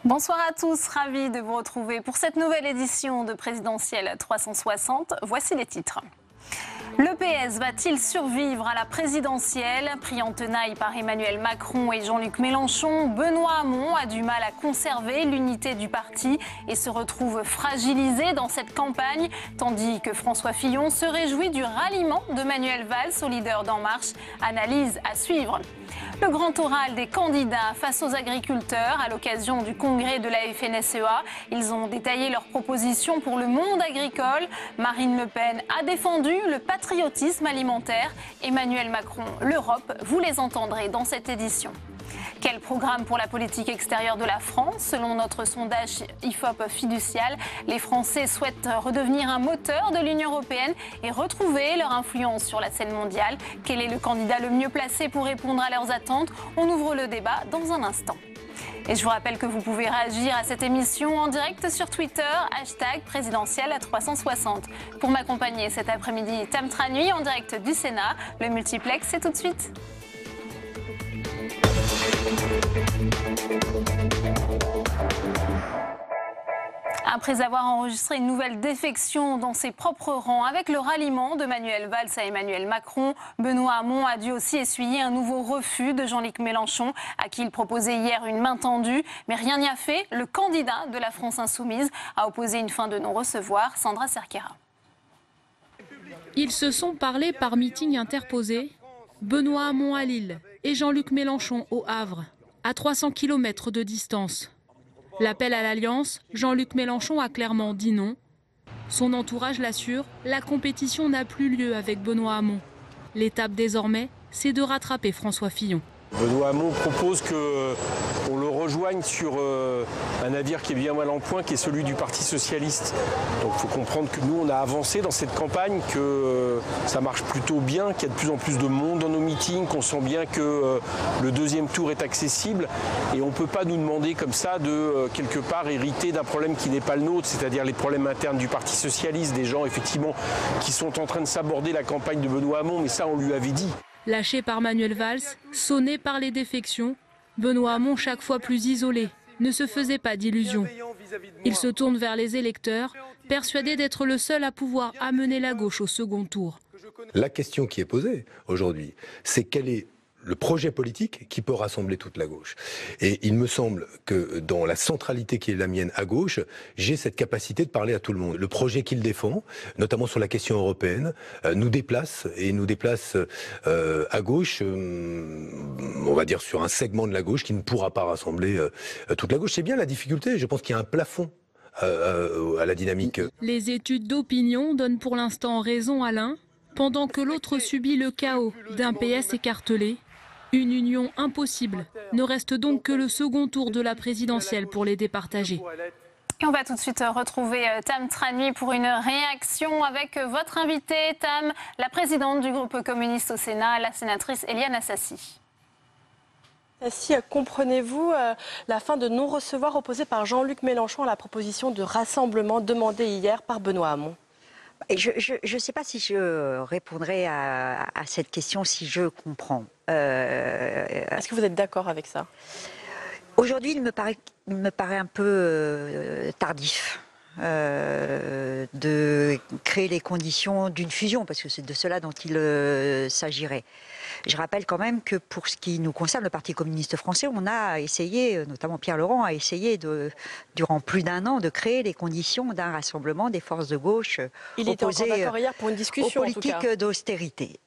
Bonsoir à tous, ravi de vous retrouver pour cette nouvelle édition de Présidentielle 360. Voici les titres. Le PS va-t-il survivre à la présidentielle? Pris en tenaille par Emmanuel Macron et Jean-Luc Mélenchon, Benoît Hamon a du mal à conserver l'unité du parti et se retrouve fragilisé dans cette campagne, tandis que François Fillon se réjouit du ralliement de Manuel Valls au leader d'En Marche. Analyse à suivre. Le grand oral des candidats face aux agriculteurs à l'occasion du congrès de la FNSEA. Ils ont détaillé leurs propositions pour le monde agricole. Marine Le Pen a défendu le patriotisme alimentaire. Emmanuel Macron, l'Europe, vous les entendrez dans cette édition. Quel programme pour la politique extérieure de la France? Selon notre sondage IFOP Fiducial, les Français souhaitent redevenir un moteur de l'Union européenne et retrouver leur influence sur la scène mondiale. Quel est le candidat le mieux placé pour répondre à leurs attentes? On ouvre le débat dans un instant. Et je vous rappelle que vous pouvez réagir à cette émission en direct sur Twitter, #présidentielle360. Pour m'accompagner cet après-midi, Tam Tranui en direct du Sénat. Le multiplex, c'est tout de suite. Après avoir enregistré une nouvelle défection dans ses propres rangs avec le ralliement de Manuel Valls à Emmanuel Macron, Benoît Hamon a dû aussi essuyer un nouveau refus de Jean-Luc Mélenchon, à qui il proposait hier une main tendue. Mais rien n'y a fait. Le candidat de la France Insoumise a opposé une fin de non-recevoir. Sandra Cerquera. Ils se sont parlé par meeting interposé. Benoît Hamon à Lille et Jean-Luc Mélenchon au Havre, à 300 km de distance. L'appel à l'alliance, Jean-Luc Mélenchon a clairement dit non. Son entourage l'assure, la compétition n'a plus lieu avec Benoît Hamon. L'étape désormais, c'est de rattraper François Fillon. Benoît Hamon propose qu'on le rejoigne sur un navire qui est bien mal en point, qui est celui du Parti Socialiste. Donc il faut comprendre que nous, on a avancé dans cette campagne, que ça marche plutôt bien, qu'il y a de plus en plus de monde dans nos meetings, qu'on sent bien que le deuxième tour est accessible. Et on ne peut pas nous demander comme ça de, quelque part, hériter d'un problème qui n'est pas le nôtre, c'est-à-dire les problèmes internes du Parti Socialiste, des gens, effectivement, qui sont en train de s'aborder la campagne de Benoît Hamon, mais ça, on lui avait dit. Lâché par Manuel Valls, sonné par les défections, Benoît Hamon, chaque fois plus isolé, ne se faisait pas d'illusions. Il se tourne vers les électeurs, persuadé d'être le seul à pouvoir amener la gauche au second tour. La question qui est posée aujourd'hui, c'est quel est le projet politique qui peut rassembler toute la gauche. Et il me semble que dans la centralité qui est la mienne à gauche, j'ai cette capacité de parler à tout le monde. Le projet qu'il défend, notamment sur la question européenne, nous déplace à gauche, on va dire sur un segment de la gauche qui ne pourra pas rassembler toute la gauche. C'est bien la difficulté, je pense qu'il y a un plafond à la dynamique. Les études d'opinion donnent pour l'instant raison à l'un, pendant que l'autre subit le chaos d'un PS écartelé. Une union impossible. Ne reste donc que le second tour de la présidentielle pour les départager. Et on va tout de suite retrouver Tam Tranui pour une réaction avec votre invitée, Tam, la présidente du groupe communiste au Sénat, la sénatrice Éliane Assassi. Assassi, comprenez-vous la fin de non-recevoir opposée par Jean-Luc Mélenchon à la proposition de rassemblement demandée hier par Benoît Hamon? Je ne sais pas si je répondrai à cette question, si je comprends. Est-ce que vous êtes d'accord avec ça? Aujourd'hui, il me paraît un peu tardif de créer les conditions d'une fusion, parce que c'est de cela dont il s'agirait. Je rappelle quand même que pour ce qui nous concerne, le Parti communiste français, on a essayé, notamment Pierre Laurent, a essayé durant plus d'un an de créer les conditions d'un rassemblement des forces de gauche opposées pour une discussion, aux politiques d'austérité.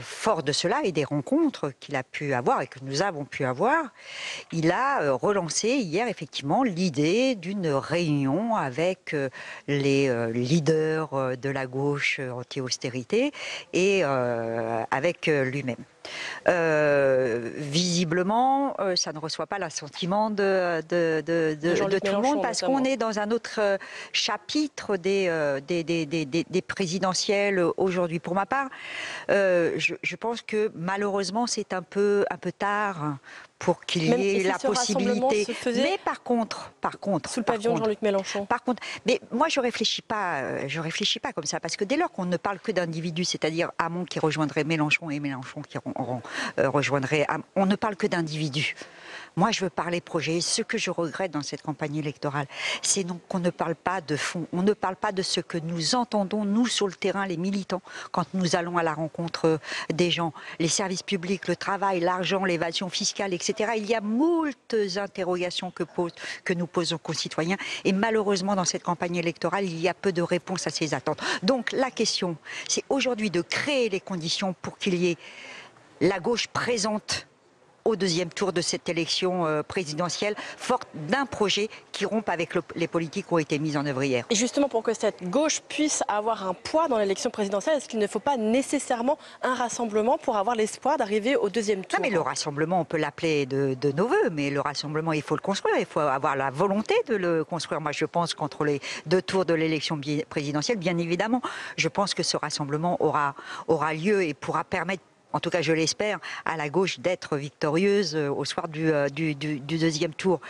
Fort de cela et des rencontres qu'il a pu avoir et que nous avons pu avoir, il a relancé hier effectivement l'idée d'une réunion avec les leaders de la gauche anti-austérité et avec lui-même. Visiblement, ça ne reçoit pas l'assentiment de tout le monde, parce qu'on est dans un autre chapitre des présidentielles aujourd'hui. Pour ma part, je pense que malheureusement c'est un peu tard pour qu'il y ait la possibilité. Mais par contre, sous le pavillon Jean-Luc Mélenchon. Par contre, mais moi je réfléchis pas comme ça, parce que dès lors qu'on ne parle que d'individus, c'est-à-dire Hamon qui rejoindrait Mélenchon et Mélenchon qui rejoindrait, on ne parle que d'individus. Moi, je veux parler projet. Ce que je regrette dans cette campagne électorale, c'est qu'on ne parle pas de fond. On ne parle pas de ce que nous entendons, nous, sur le terrain, les militants, quand nous allons à la rencontre des gens. Les services publics, le travail, l'argent, l'évasion fiscale, etc. Il y a moult interrogations que nous posons aux concitoyens. Et malheureusement, dans cette campagne électorale, il y a peu de réponses à ces attentes. Donc, la question, c'est aujourd'hui de créer les conditions pour qu'il y ait la gauche présente au deuxième tour de cette élection présidentielle, forte d'un projet qui rompe avec les politiques qui ont été mises en œuvre hier. Et justement, pour que cette gauche puisse avoir un poids dans l'élection présidentielle, est-ce qu'il ne faut pas nécessairement un rassemblement pour avoir l'espoir d'arriver au deuxième tour? Non, mais le rassemblement, on peut l'appeler de nos voeux, mais le rassemblement, il faut le construire, il faut avoir la volonté de le construire. Moi, je pense qu'entre les deux tours de l'élection présidentielle, bien évidemment, je pense que ce rassemblement aura lieu et pourra permettre, en tout cas je l'espère, à la gauche d'être victorieuse au soir du deuxième tour.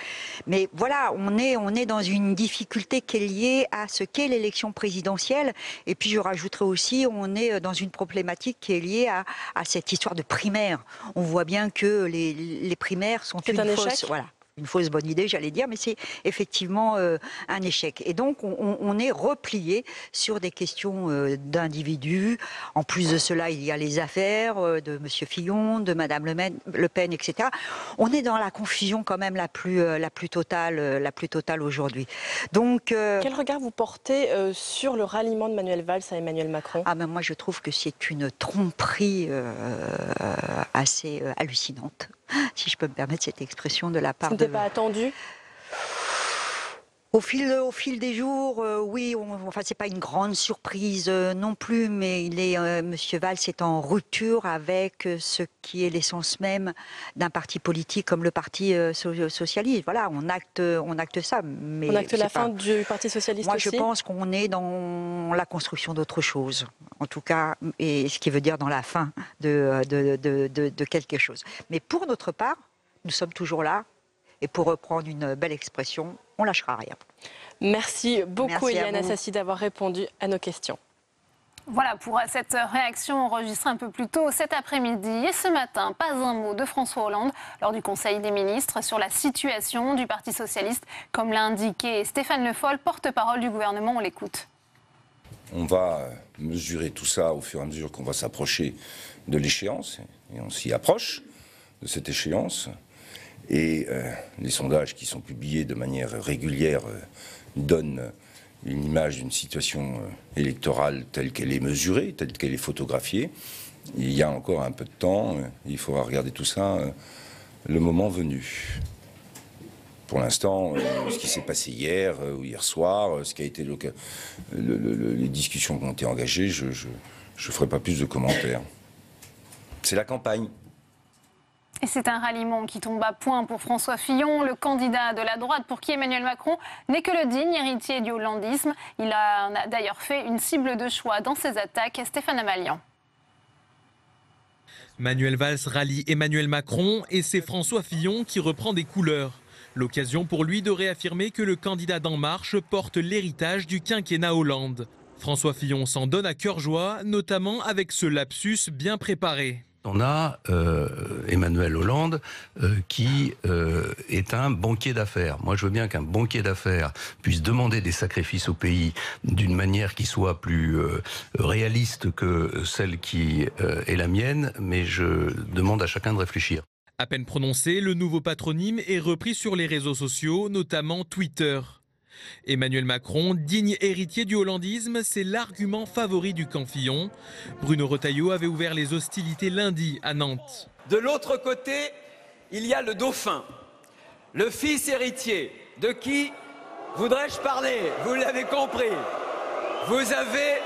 Mais voilà, on est dans une difficulté qui est liée à ce qu'est l'élection présidentielle. Et puis je rajouterai aussi, on est dans une problématique qui est liée à cette histoire de primaire. On voit bien que les primaires sont une fausse... Voilà. Une fausse bonne idée, j'allais dire, mais c'est effectivement un échec. Et donc, on est replié sur des questions d'individus. En plus de cela, il y a les affaires de M. Fillon, de Mme Le Pen, etc. On est dans la confusion quand même la plus totale aujourd'hui. Donc, quel regard vous portez sur le ralliement de Manuel Valls à Emmanuel Macron? Ah ben moi, je trouve que c'est une tromperie assez hallucinante, si je peux me permettre cette expression de la part de... Ce n'était pas attendu? Au fil des jours, oui, enfin c'est pas une grande surprise non plus, mais Monsieur Valls est en rupture avec ce qui est l'essence même d'un parti politique comme le Parti socialiste. Voilà, on acte ça. Mais on acte la fin du Parti socialiste aussi. Moi, je pense qu'on est dans la construction d'autre chose, en tout cas, et ce qui veut dire dans la fin de quelque chose. Mais pour notre part, nous sommes toujours là. Et pour reprendre une belle expression, on lâchera rien. Merci beaucoup, Éliane Assassi, d'avoir répondu à nos questions. Voilà pour cette réaction enregistrée un peu plus tôt cet après-midi. Et ce matin, pas un mot de François Hollande lors du Conseil des ministres sur la situation du Parti socialiste, comme l'a indiqué Stéphane Le Foll, porte-parole du gouvernement. On l'écoute. On va mesurer tout ça au fur et à mesure qu'on va s'approcher de l'échéance. Et on s'y approche de cette échéance. Et les sondages qui sont publiés de manière régulière donnent une image d'une situation électorale telle qu'elle est mesurée, telle qu'elle est photographiée. Il y a encore un peu de temps, il faudra regarder tout ça le moment venu. Pour l'instant, ce qui s'est passé hier ou hier soir, ce qui a été les discussions qui ont été engagées, je ne ferai pas plus de commentaires. C'est la campagne. Et c'est un ralliement qui tombe à point pour François Fillon, le candidat de la droite pour qui Emmanuel Macron n'est que le digne héritier du hollandisme. Il en a d'ailleurs fait une cible de choix dans ses attaques. Stéphane Amalian. Manuel Valls rallie Emmanuel Macron et c'est François Fillon qui reprend des couleurs. L'occasion pour lui de réaffirmer que le candidat d'En Marche porte l'héritage du quinquennat Hollande. François Fillon s'en donne à cœur joie, notamment avec ce lapsus bien préparé. On a Emmanuel Hollande qui est un banquier d'affaires. Moi, je veux bien qu'un banquier d'affaires puisse demander des sacrifices au pays d'une manière qui soit plus réaliste que celle qui est la mienne, mais je demande à chacun de réfléchir. À peine prononcé, le nouveau patronyme est repris sur les réseaux sociaux, notamment Twitter. Emmanuel Macron, digne héritier du hollandisme, c'est l'argument favori du camp Fillon. Bruno Retailleau avait ouvert les hostilités lundi à Nantes. De l'autre côté, il y a le dauphin, le fils héritier. De qui voudrais-je parler? Vous l'avez compris. Vous avez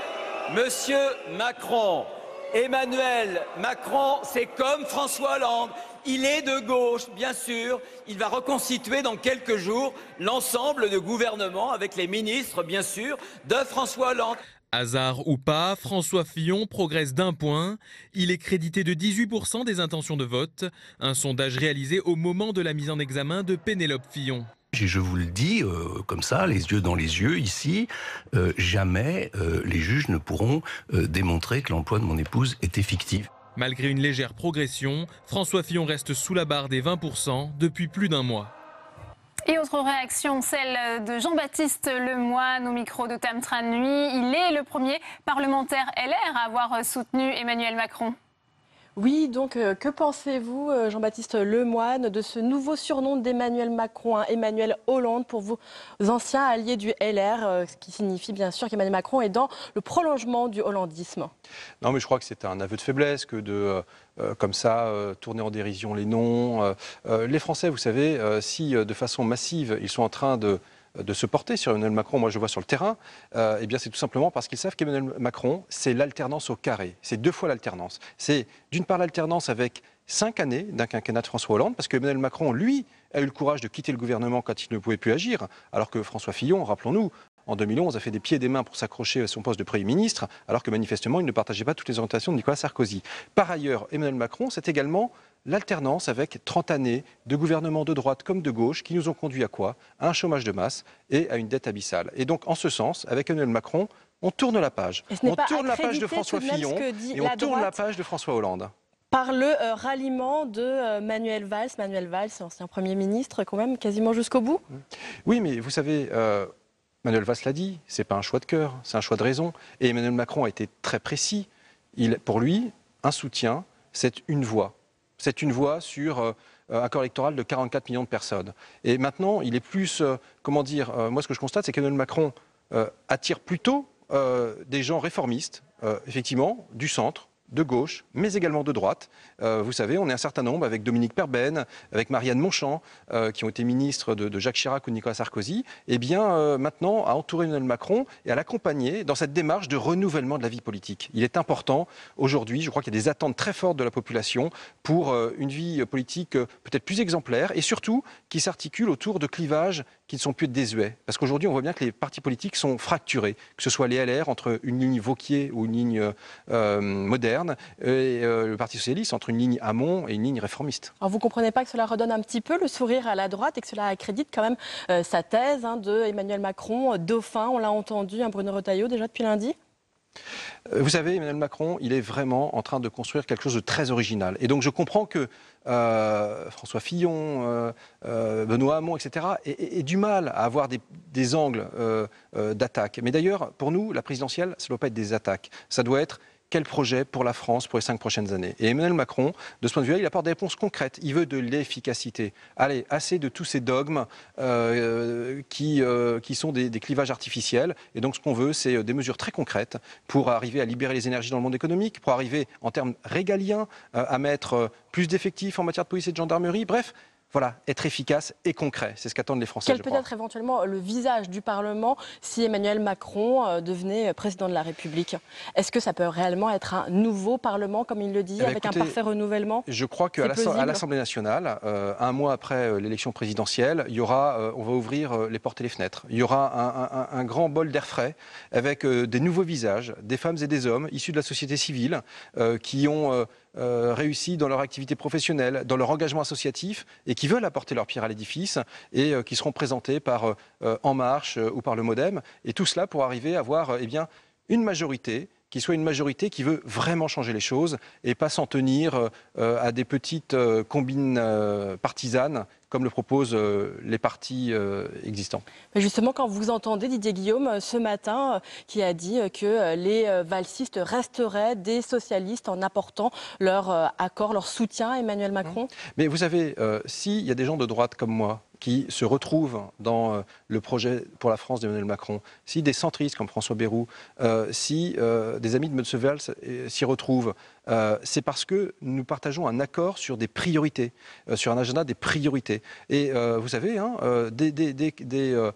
Monsieur Macron. Emmanuel Macron, c'est comme François Hollande. Il est de gauche, bien sûr. Il va reconstituer dans quelques jours l'ensemble du gouvernement avec les ministres, bien sûr, de François Hollande. Hasard ou pas, François Fillon progresse d'un point. Il est crédité de 18% des intentions de vote. Un sondage réalisé au moment de la mise en examen de Pénélope Fillon. Et je vous le dis comme ça, les yeux dans les yeux, ici, jamais les juges ne pourront démontrer que l'emploi de mon épouse était fictif. Malgré une légère progression, François Fillon reste sous la barre des 20% depuis plus d'un mois. Et autre réaction, celle de Jean-Baptiste Lemoyne au micro de Tam Tran Nuit. Il est le premier parlementaire LR à avoir soutenu Emmanuel Macron. Oui, donc que pensez-vous, Jean-Baptiste Lemoyne, de ce nouveau surnom d'Emmanuel Macron, Emmanuel Hollande, pour vos anciens alliés du LR, ce qui signifie bien sûr qu'Emmanuel Macron est dans le prolongement du hollandisme? Non, mais je crois que c'est un aveu de faiblesse que de, comme ça, tourner en dérision les noms. Les Français, vous savez, si de façon massive, ils sont en train de se porter sur Emmanuel Macron, moi je vois sur le terrain, eh bien c'est tout simplement parce qu'ils savent qu'Emmanuel Macron, c'est l'alternance au carré. C'est 2 fois l'alternance. C'est d'une part l'alternance avec 5 années d'un quinquennat de François Hollande, parce que Emmanuel Macron, lui, a eu le courage de quitter le gouvernement quand il ne pouvait plus agir, alors que François Fillon, rappelons-nous, en 2011, a fait des pieds et des mains pour s'accrocher à son poste de Premier ministre, alors que manifestement, il ne partageait pas toutes les orientations de Nicolas Sarkozy. Par ailleurs, Emmanuel Macron, c'est également l'alternance avec 30 années de gouvernements de droite comme de gauche qui nous ont conduit à quoi? À un chômage de masse et à une dette abyssale. Et donc, en ce sens, avec Emmanuel Macron, on tourne la page. On tourne la page de François Fillon et on tourne la page de François Hollande. Par le ralliement de Manuel Valls, ancien Premier ministre, quand même, quasiment jusqu'au bout? Oui, mais vous savez, Manuel Valls l'a dit, c'est pas un choix de cœur, c'est un choix de raison. Et Emmanuel Macron a été très précis. Pour lui, un soutien, c'est une voix. C'est une voix sur un corps électoral de 44 millions de personnes. Et maintenant, il est plus, moi ce que je constate, c'est qu'Emmanuel Macron attire plutôt des gens réformistes, effectivement, du centre, de gauche, mais également de droite. Vous savez, on est un certain nombre, avec Dominique Perben, avec Marianne Monchamp, qui ont été ministres de Jacques Chirac ou de Nicolas Sarkozy, et bien maintenant à entourer Emmanuel Macron et à l'accompagner dans cette démarche de renouvellement de la vie politique. Il est important, aujourd'hui, je crois qu'il y a des attentes très fortes de la population pour une vie politique peut-être plus exemplaire, et surtout qui s'articule autour de clivages qui ne sont plus désuets. Parce qu'aujourd'hui, on voit bien que les partis politiques sont fracturés, que ce soit les LR entre une ligne Wauquiez ou une ligne moderne, et le Parti socialiste entre une ligne Hamon et une ligne réformiste. Alors vous ne comprenez pas que cela redonne un petit peu le sourire à la droite et que cela accrédite quand même sa thèse de Emmanuel Macron, dauphin, on l'a entendu, Bruno Retailleau déjà depuis lundi? Vous savez, Emmanuel Macron, il est vraiment en train de construire quelque chose de très original. Et donc je comprends que François Fillon, Benoît Hamon, etc., aient du mal à avoir des angles d'attaque. Mais d'ailleurs, pour nous, la présidentielle, ça ne doit pas être des attaques. Ça doit être quel projet pour la France pour les 5 prochaines années. Et Emmanuel Macron, de ce point de vue-là, il apporte des réponses concrètes. Il veut de l'efficacité. Allez, assez de tous ces dogmes qui sont des clivages artificiels. Et donc ce qu'on veut, c'est des mesures très concrètes pour arriver à libérer les énergies dans le monde économique, pour arriver en termes régaliens à mettre plus d'effectifs en matière de police et de gendarmerie. Bref, voilà, être efficace et concret, c'est ce qu'attendent les Français. Quel peut être éventuellement le visage du Parlement si Emmanuel Macron devenait président de la République? Est-ce que ça peut réellement être un nouveau Parlement, comme il le dit, avec un parfait renouvellement? Je crois qu'à l'Assemblée nationale, un mois après l'élection présidentielle, il y aura, on va ouvrir les portes et les fenêtres. Il y aura un grand bol d'air frais avec des nouveaux visages, des femmes et des hommes issus de la société civile qui ont réussi dans leur activité professionnelle, dans leur engagement associatif et qui veulent apporter leur pierre à l'édifice et qui seront présentés par En Marche ou par le MoDem. Et tout cela pour arriver à avoir une majorité qui soit une majorité qui veut vraiment changer les choses et pas s'en tenir à des petites combines partisanes comme le proposent les partis existants. Mais justement, quand vous entendez Didier Guillaume ce matin qui a dit que les valsistes resteraient des socialistes en apportant leur accord, leur soutien à Emmanuel Macron? Mais vous savez, s'il y a des gens de droite comme moi qui se retrouvent dans le projet pour la France d'Emmanuel Macron, si des centristes comme François Bayrou, si des amis de M. Valls s'y retrouvent, c'est parce que nous partageons un accord sur des priorités, sur un agenda des priorités. Et vous savez, des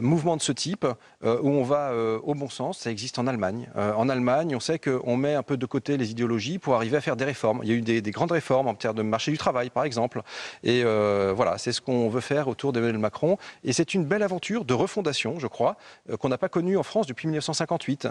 mouvements de ce type où on va au bon sens, ça existe en Allemagne. En Allemagne, on sait qu'on met un peu de côté les idéologies pour arriver à faire des réformes. Il y a eu des grandes réformes en termes de marché du travail, par exemple. Et voilà, c'est ce qu'on veut faire autour d'Emmanuel Macron. Et c'est une belle aventure de refondation, je crois, qu'on n'a pas connue en France depuis 1958,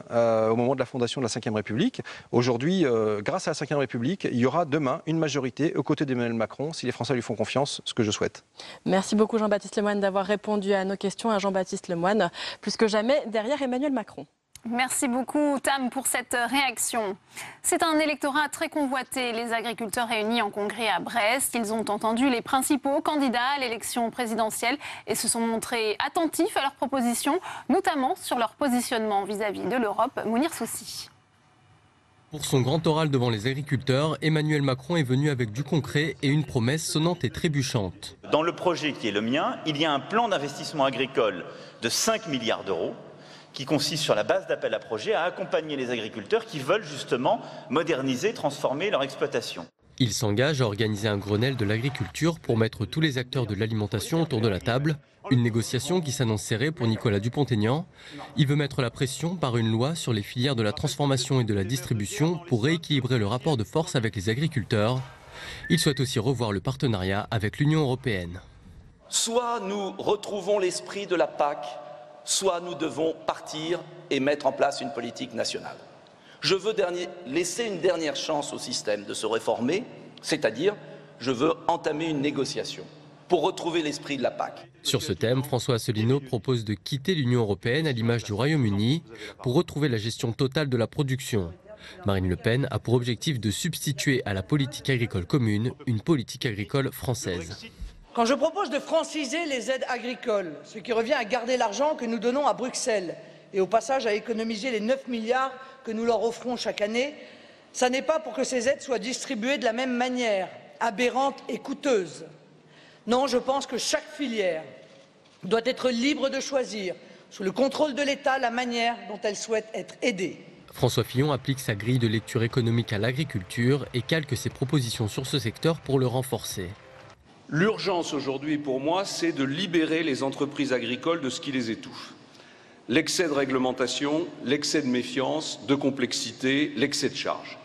au moment de la fondation de la Ve République. Aujourd'hui, grâce à la Ve République, il y aura demain une majorité aux côtés d'Emmanuel Macron, si les Français lui font confiance, ce que je souhaite. Merci beaucoup Jean-Baptiste Lemoyne d'avoir répondu à nos questions. À Jean-Baptiste Lemoyne, plus que jamais derrière Emmanuel Macron. Merci beaucoup, Tam, pour cette réaction. C'est un électorat très convoité. Les agriculteurs réunis en congrès à Brest, ils ont entendu les principaux candidats à l'élection présidentielle et se sont montrés attentifs à leurs propositions, notamment sur leur positionnement vis-à-vis de l'Europe. Mounir Soussi. Pour son grand oral devant les agriculteurs, Emmanuel Macron est venu avec du concret et une promesse sonnante et trébuchante. Dans le projet qui est le mien, il y a un plan d'investissement agricole de 5 milliards d'euros qui consiste sur la base d'appel à projets à accompagner les agriculteurs qui veulent justement moderniser, transformer leur exploitation. Il s'engage à organiser un Grenelle de l'agriculture pour mettre tous les acteurs de l'alimentation autour de la table. Une négociation qui s'annonce serrée pour Nicolas Dupont-Aignan. Il veut mettre la pression par une loi sur les filières de la transformation et de la distribution pour rééquilibrer le rapport de force avec les agriculteurs. Il souhaite aussi revoir le partenariat avec l'Union européenne. Soit nous retrouvons l'esprit de la PAC, soit nous devons partir et mettre en place une politique nationale. Je veux laisser une dernière chance au système de se réformer, c'est-à-dire je veux entamer une négociation pour retrouver l'esprit de la PAC. Sur ce thème, François Asselineau propose de quitter l'Union européenne à l'image du Royaume-Uni pour retrouver la gestion totale de la production. Marine Le Pen a pour objectif de substituer à la politique agricole commune une politique agricole française. Quand je propose de franciser les aides agricoles, ce qui revient à garder l'argent que nous donnons à Bruxelles et au passage à économiser les 9 milliards que nous leur offrons chaque année, ça n'est pas pour que ces aides soient distribuées de la même manière, aberrante et coûteuse. Non, je pense que chaque filière doit être libre de choisir, sous le contrôle de l'État, la manière dont elle souhaite être aidée. François Fillon applique sa grille de lecture économique à l'agriculture et calque ses propositions sur ce secteur pour le renforcer. L'urgence aujourd'hui pour moi, c'est de libérer les entreprises agricoles de ce qui les étouffe. L'excès de réglementation, l'excès de méfiance, de complexité, l'excès de charge.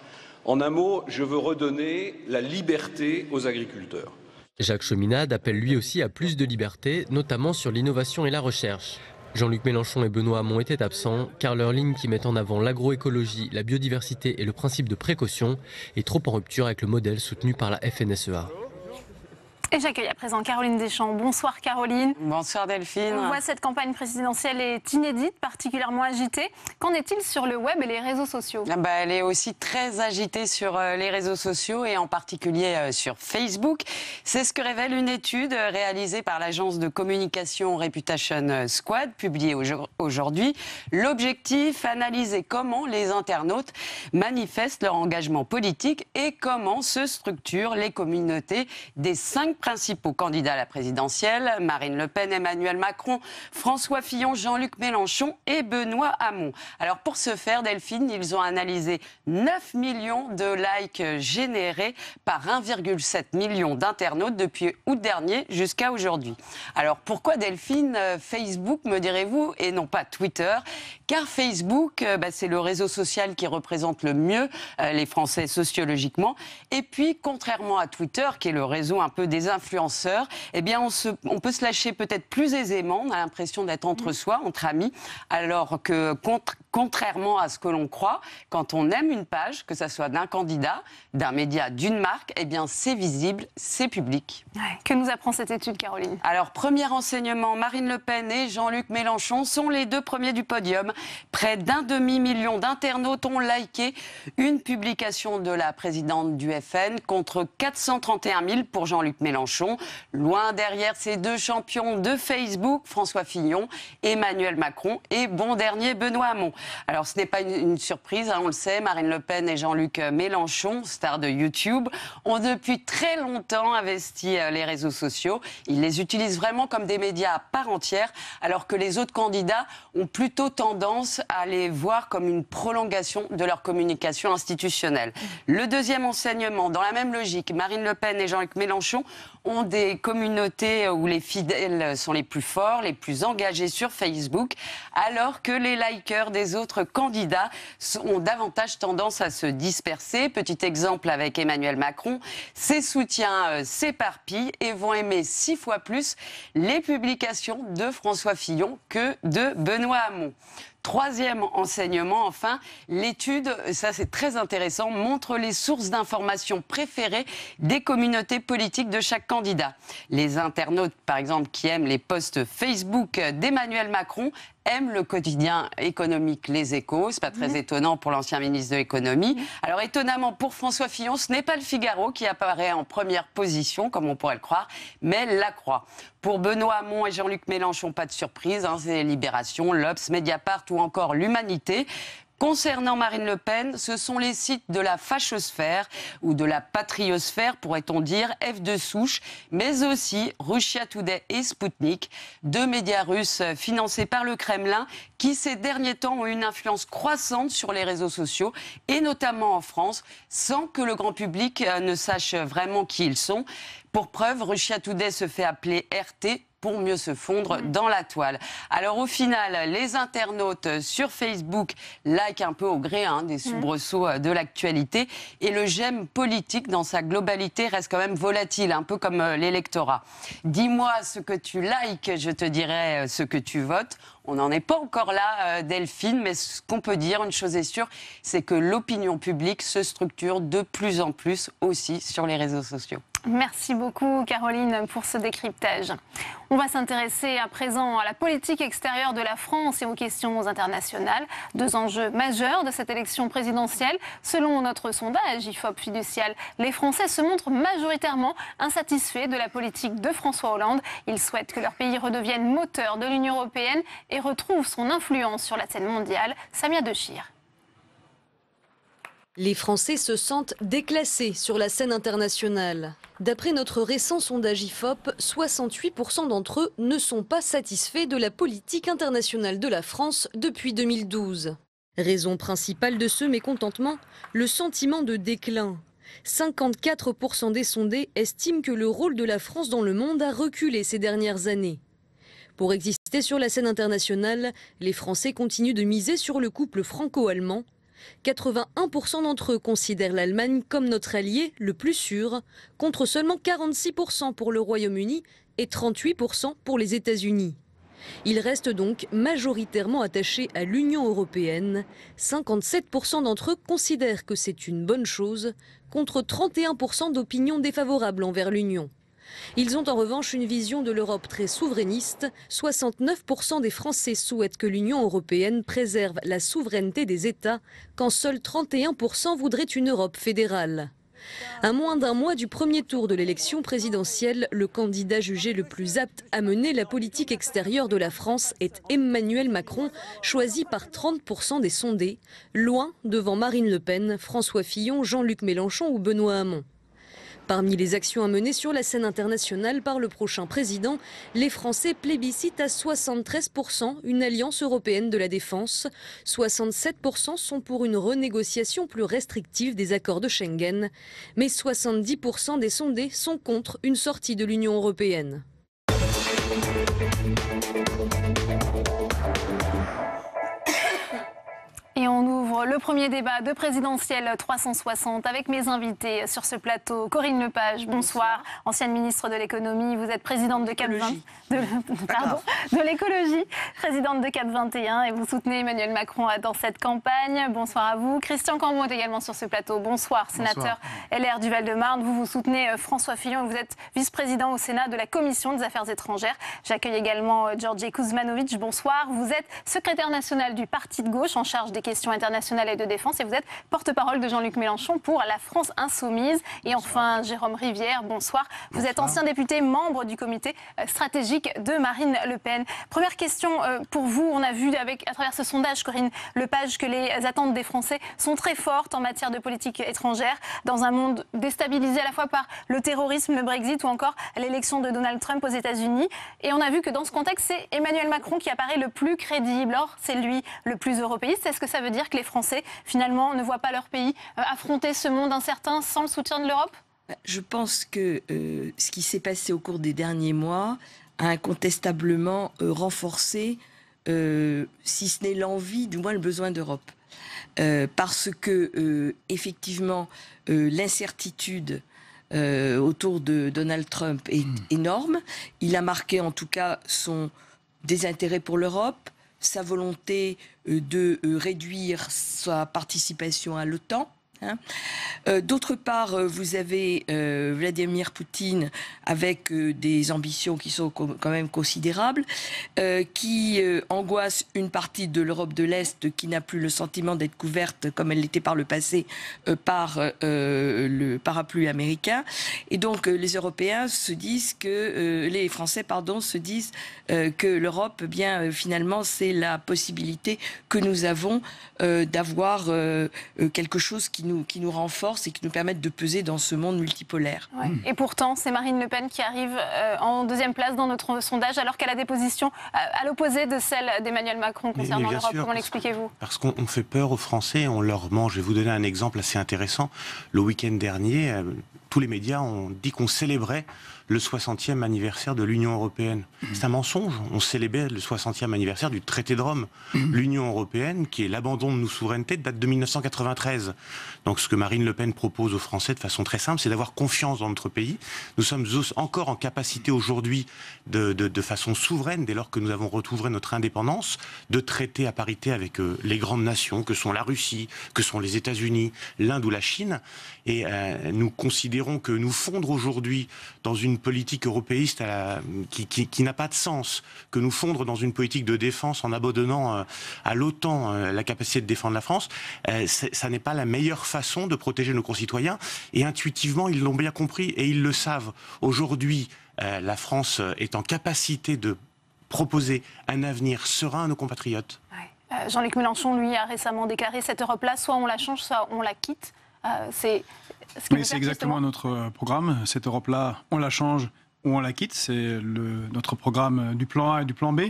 En un mot, je veux redonner la liberté aux agriculteurs. Jacques Cheminade appelle lui aussi à plus de liberté, notamment sur l'innovation et la recherche. Jean-Luc Mélenchon et Benoît Hamon étaient absents, car leur ligne qui met en avant l'agroécologie, la biodiversité et le principe de précaution est trop en rupture avec le modèle soutenu par la FNSEA. Et j'accueille à présent Caroline Deschamps. Bonsoir Caroline. Bonsoir Delphine. On voit cette campagne présidentielle est inédite, particulièrement agitée. Qu'en est-il sur le web et les réseaux sociaux ? Elle est aussi très agitée sur les réseaux sociaux et en particulier sur Facebook. C'est ce que révèle une étude réalisée par l'agence de communication Reputation Squad, publiée aujourd'hui. L'objectif, analyser comment les internautes manifestent leur engagement politique et comment se structurent les communautés des 5 principaux candidats à la présidentielle, Marine Le Pen, Emmanuel Macron, François Fillon, Jean-Luc Mélenchon et Benoît Hamon. Alors pour ce faire, Delphine, ils ont analysé 9 millions de likes générés par 1,7 million d'internautes depuis août dernier jusqu'à aujourd'hui. Alors pourquoi Delphine, Facebook, me direz-vous, et non pas Twitter ? Car Facebook, c'est le réseau social qui représente le mieux les Français sociologiquement. Et puis, contrairement à Twitter, qui est le réseau un peu des influenceurs, eh bien on peut se lâcher peut-être plus aisément. On a l'impression d'être entre soi, entre amis, alors que contrairement à ce que l'on croit, quand on aime une page, que ce soit d'un candidat, d'un média, d'une marque, eh bien c'est visible, c'est public. Ouais. Que nous apprend cette étude, Caroline ? Alors, premier renseignement, Marine Le Pen et Jean-Luc Mélenchon sont les 2 premiers du podium. Près d'1 demi-million d'internautes ont liké une publication de la présidente du FN contre 431 000 pour Jean-Luc Mélenchon. Loin derrière ces 2 champions de Facebook, François Fillon, Emmanuel Macron et bon dernier Benoît Hamon. Alors ce n'est pas une surprise, on le sait, Marine Le Pen et Jean-Luc Mélenchon, stars de YouTube, ont depuis très longtemps investi les réseaux sociaux. Ils les utilisent vraiment comme des médias à part entière, alors que les autres candidats ont plutôt tendance à les voir comme une prolongation de leur communication institutionnelle. Le deuxième enseignement, dans la même logique, Marine Le Pen et Jean-Luc Mélenchon ont des communautés où les fidèles sont les plus forts, les plus engagés sur Facebook, alors que les likers des autres candidats ont davantage tendance à se disperser. Petit exemple avec Emmanuel Macron, ses soutiens s'éparpillent et vont aimer 6 fois plus les publications de François Fillon que de Benoît Hamon. Troisième enseignement, enfin, l'étude, ça c'est très intéressant, montre les sources d'informations préférées des communautés politiques de chaque candidat. Les internautes, par exemple, qui aiment les posts Facebook d'Emmanuel Macron, aime le quotidien économique Les Échos. C'est pas très étonnant pour l'ancien ministre de l'économie. Alors étonnamment pour François Fillon, ce n'est pas le Figaro qui apparaît en première position, comme on pourrait le croire, mais La Croix. Pour Benoît Hamon et Jean-Luc Mélenchon, pas de surprise, c'est Libération, l'Obs, Mediapart ou encore l'Humanité. Concernant Marine Le Pen, ce sont les sites de la fachosphère ou de la patriosphère, pourrait-on dire, F de souche, mais aussi Russia Today et Sputnik, 2 médias russes financés par le Kremlin qui, ces derniers temps, ont une influence croissante sur les réseaux sociaux et notamment en France, sans que le grand public ne sache vraiment qui ils sont. Pour preuve, Russia Today se fait appeler RT pour mieux se fondre dans la toile. Alors au final, les internautes sur Facebook like un peu au gré des soubresauts de l'actualité et le j'aime politique dans sa globalité reste quand même volatile, un peu comme l'électorat. Dis-moi ce que tu likes, je te dirai ce que tu votes. On n'en est pas encore là, Delphine, mais ce qu'on peut dire, une chose est sûre, c'est que l'opinion publique se structure de plus en plus aussi sur les réseaux sociaux. Merci beaucoup, Caroline, pour ce décryptage. On va s'intéresser à présent à la politique extérieure de la France et aux questions internationales. 2 enjeux majeurs de cette élection présidentielle. Selon notre sondage IFOP Fiducial, les Français se montrent majoritairement insatisfaits de la politique de François Hollande. Ils souhaitent que leur pays redevienne moteur de l'Union européenne et retrouve son influence sur la scène mondiale. Samia Dechir. Les Français se sentent déclassés sur la scène internationale. D'après notre récent sondage IFOP, 68% d'entre eux ne sont pas satisfaits de la politique internationale de la France depuis 2012. Raison principale de ce mécontentement, le sentiment de déclin. 54% des sondés estiment que le rôle de la France dans le monde a reculé ces dernières années. Pour exister sur la scène internationale, les Français continuent de miser sur le couple franco-allemand. 81% d'entre eux considèrent l'Allemagne comme notre allié le plus sûr, contre seulement 46% pour le Royaume-Uni et 38% pour les États-Unis. Ils restent donc majoritairement attachés à l'Union européenne. 57% d'entre eux considèrent que c'est une bonne chose, contre 31% d'opinions défavorables envers l'Union. Ils ont en revanche une vision de l'Europe très souverainiste. 69% des Français souhaitent que l'Union européenne préserve la souveraineté des États, quand seuls 31% voudraient une Europe fédérale. À moins d'un mois du premier tour de l'élection présidentielle, le candidat jugé le plus apte à mener la politique extérieure de la France est Emmanuel Macron, choisi par 30% des sondés, loin devant Marine Le Pen, François Fillon, Jean-Luc Mélenchon ou Benoît Hamon. Parmi les actions à mener sur la scène internationale par le prochain président, les Français plébiscitent à 73% une alliance européenne de la défense. 67% sont pour une renégociation plus restrictive des accords de Schengen. Mais 70% des sondés sont contre une sortie de l'Union européenne. Et on ouvre le premier débat de présidentielle 360 avec mes invités sur ce plateau. Corinne Lepage, bonsoir, ancienne ministre de l'économie. Vous êtes présidente de CAP 20, de l'écologie, présidente de CAP 21 et vous soutenez Emmanuel Macron dans cette campagne. Bonsoir à vous. Christian Cambon est également sur ce plateau. Bonsoir, sénateur LR du Val-de-Marne. Vous soutenez François Fillon et vous êtes vice-président au Sénat de la Commission des Affaires étrangères. J'accueille également Georgi Kuzmanovic. Bonsoir. Vous êtes secrétaire national du Parti de gauche en charge des questions internationales et de défense et vous êtes porte-parole de Jean-Luc Mélenchon pour la France insoumise. Et enfin, Jérôme Rivière, bonsoir. Vous êtes ancien député, membre du comité stratégique de Marine Le Pen. Première question pour vous. On a vu à travers ce sondage, Corinne Lepage, que les attentes des Français sont très fortes en matière de politique étrangère dans un monde déstabilisé à la fois par le terrorisme, le Brexit ou encore l'élection de Donald Trump aux États-Unis. Et on a vu que dans ce contexte, c'est Emmanuel Macron qui apparaît le plus crédible. Or, c'est lui le plus européiste. Est-ce que ça veut dire que les Français, finalement, ne voient pas leur pays affronter ce monde incertain sans le soutien de l'Europe ? Je pense que ce qui s'est passé au cours des derniers mois a incontestablement renforcé, si ce n'est l'envie, du moins le besoin d'Europe. Parce que, effectivement, l'incertitude autour de Donald Trump est énorme. Il a marqué, en tout cas, son désintérêt pour l'Europe, sa volonté de réduire sa participation à l'OTAN. D'autre part, vous avez Vladimir Poutine avec des ambitions qui sont quand même considérables, qui angoisse une partie de l'Europe de l'Est qui n'a plus le sentiment d'être couverte comme elle l'était par le passé par le parapluie américain. Et donc les Européens se disent que les Français, pardon, se disent que l'Europe, finalement, c'est la possibilité que nous avons d'avoir quelque chose qui nous renforce et qui nous permette de peser dans ce monde multipolaire. Ouais. Et pourtant, c'est Marine Le Pen qui arrive en deuxième place dans notre sondage, alors qu'elle a des positions à l'opposé de celles d'Emmanuel Macron concernant l'Europe. Comment l'expliquez-vous? Parce qu'on fait peur aux Français, on leur ment. Je vais vous donner un exemple assez intéressant. Le week-end dernier, tous les médias ont dit qu'on célébrait le 60e anniversaire de l'Union européenne. C'est un mensonge. On célébrait le 60e anniversaire du traité de Rome. L'Union européenne, qui est l'abandon de nos souverainetés, date de 1993. Donc ce que Marine Le Pen propose aux Français de façon très simple, c'est d'avoir confiance dans notre pays. Nous sommes encore en capacité aujourd'hui de façon souveraine, dès lors que nous avons retrouvé notre indépendance, de traiter à parité avec les grandes nations, que sont la Russie, que sont les États-Unis, l'Inde ou la Chine. Et nous considérons que nous fondre aujourd'hui dans une politique européiste qui n'a pas de sens, que nous fondre dans une politique de défense en abandonnant à l'OTAN la capacité de défendre la France, ça n'est pas la meilleure façon de protéger nos concitoyens. Et intuitivement, ils l'ont bien compris et ils le savent. Aujourd'hui, la France est en capacité de proposer un avenir serein à nos compatriotes. Ouais. Jean-Luc Mélenchon, lui, a récemment déclaré cette Europe-là, soit on la change, soit on la quitte. C'est exactement notre programme. Cette Europe-là, on la change ou on la quitte. C'est notre programme du plan A et du plan B.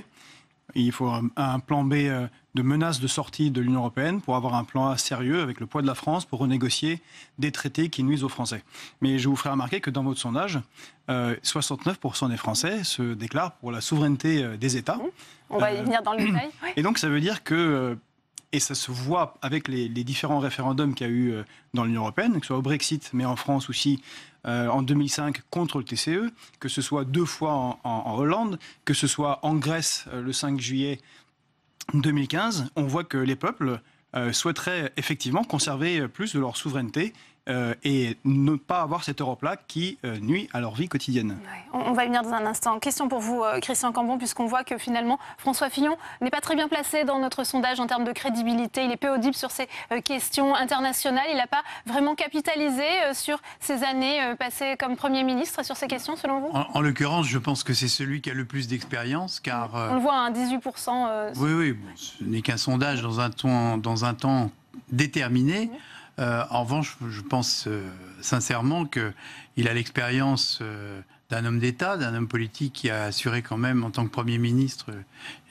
Il faut un plan B de menace de sortie de l'Union européenne pour avoir un plan A sérieux avec le poids de la France pour renégocier des traités qui nuisent aux Français. Mais je vous ferai remarquer que dans votre sondage, 69% des Français se déclarent pour la souveraineté des États. On va y venir dans le détail. Oui. Et donc ça veut dire que... et ça se voit avec les différents référendums qu'il y a eu dans l'Union européenne, que ce soit au Brexit, mais en France aussi, en 2005 contre le TCE, que ce soit 2 fois en Hollande, que ce soit en Grèce le 5 juillet 2015, on voit que les peuples souhaiteraient effectivement conserver plus de leur souveraineté et ne pas avoir cette Europe-là qui nuit à leur vie quotidienne. Ouais, on va y venir dans un instant. Question pour vous, Christian Cambon, puisqu'on voit que finalement, François Fillon n'est pas très bien placé dans notre sondage en termes de crédibilité. Il est peu audible sur ces questions internationales. Il n'a pas vraiment capitalisé sur ces années passées comme Premier ministre sur ces questions, selon vous? En l'occurrence, je pense que c'est celui qui a le plus d'expérience, car... On le voit, 18%. Oui, bon, ce n'est qu'un sondage dans un temps déterminé. En revanche, je pense sincèrement qu'il a l'expérience d'un homme d'État, d'un homme politique qui a assuré quand même en tant que Premier ministre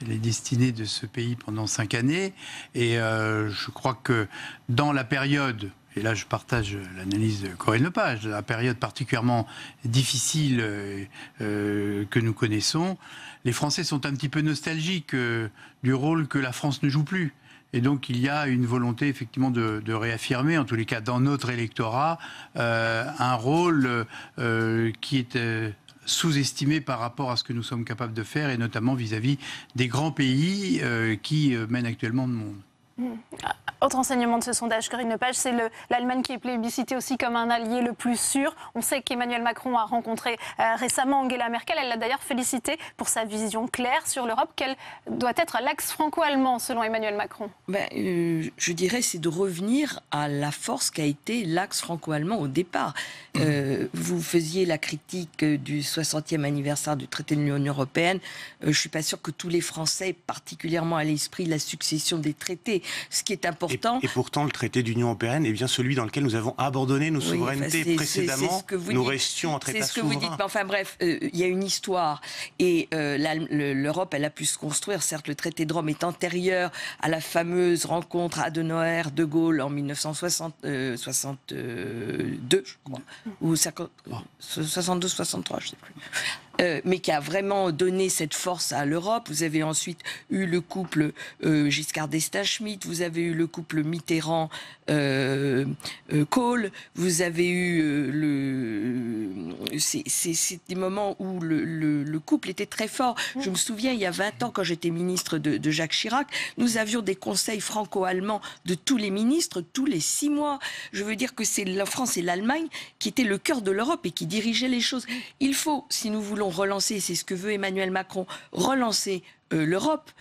les destinées de ce pays pendant 5 années. Et je crois que dans la période, et là je partage l'analyse de Corinne Lepage, la période particulièrement difficile que nous connaissons, les Français sont un petit peu nostalgiques du rôle que la France ne joue plus. Et donc il y a une volonté effectivement de réaffirmer, en tous les cas dans notre électorat, un rôle qui est sous-estimé par rapport à ce que nous sommes capables de faire, et notamment vis-à-vis des grands pays qui mènent actuellement le monde. Autre enseignement de ce sondage, Corinne Lepage, c'est l'Allemagne qui est plébiscitée aussi comme un allié le plus sûr. On sait qu'Emmanuel Macron a rencontré récemment Angela Merkel. Elle l'a d'ailleurs félicité pour sa vision claire sur l'Europe. Quel doit être l'axe franco-allemand selon Emmanuel Macron? Je dirais c'est de revenir à la force qu'a été l'axe franco-allemand au départ. Vous faisiez la critique du 60e anniversaire du traité de l'Union européenne. Je ne suis pas sûre que tous les Français, particulièrement à l'esprit la succession des traités, ce qui est important. Et pourtant, le traité d'Union européenne est bien celui dans lequel nous avons abandonné nos souverainetés précédemment. Nous restions en traité souverain. C'est ce que vous dites. Mais enfin bref, il y a une histoire. Et l'Europe, elle a pu se construire. Certes, le traité de Rome est antérieur à la fameuse rencontre Adenauer, De Gaulle en 1962, je crois. Ou 72-63, je ne sais plus. mais qui a vraiment donné cette force à l'Europe. Vous avez ensuite eu le couple Giscard d'Estaing-Schmitt, vous avez eu le couple Mitterrand-Kohl, vous avez eu c'est des moments où le couple était très fort. Je me souviens, il y a 20 ans, quand j'étais ministre de Jacques Chirac, nous avions des conseils franco-allemands de tous les ministres, tous les 6 mois. Je veux dire que c'est la France et l'Allemagne qui étaient le cœur de l'Europe et qui dirigeaient les choses. Il faut, si nous voulons relancer, c'est ce que veut Emmanuel Macron, relancer l'Europe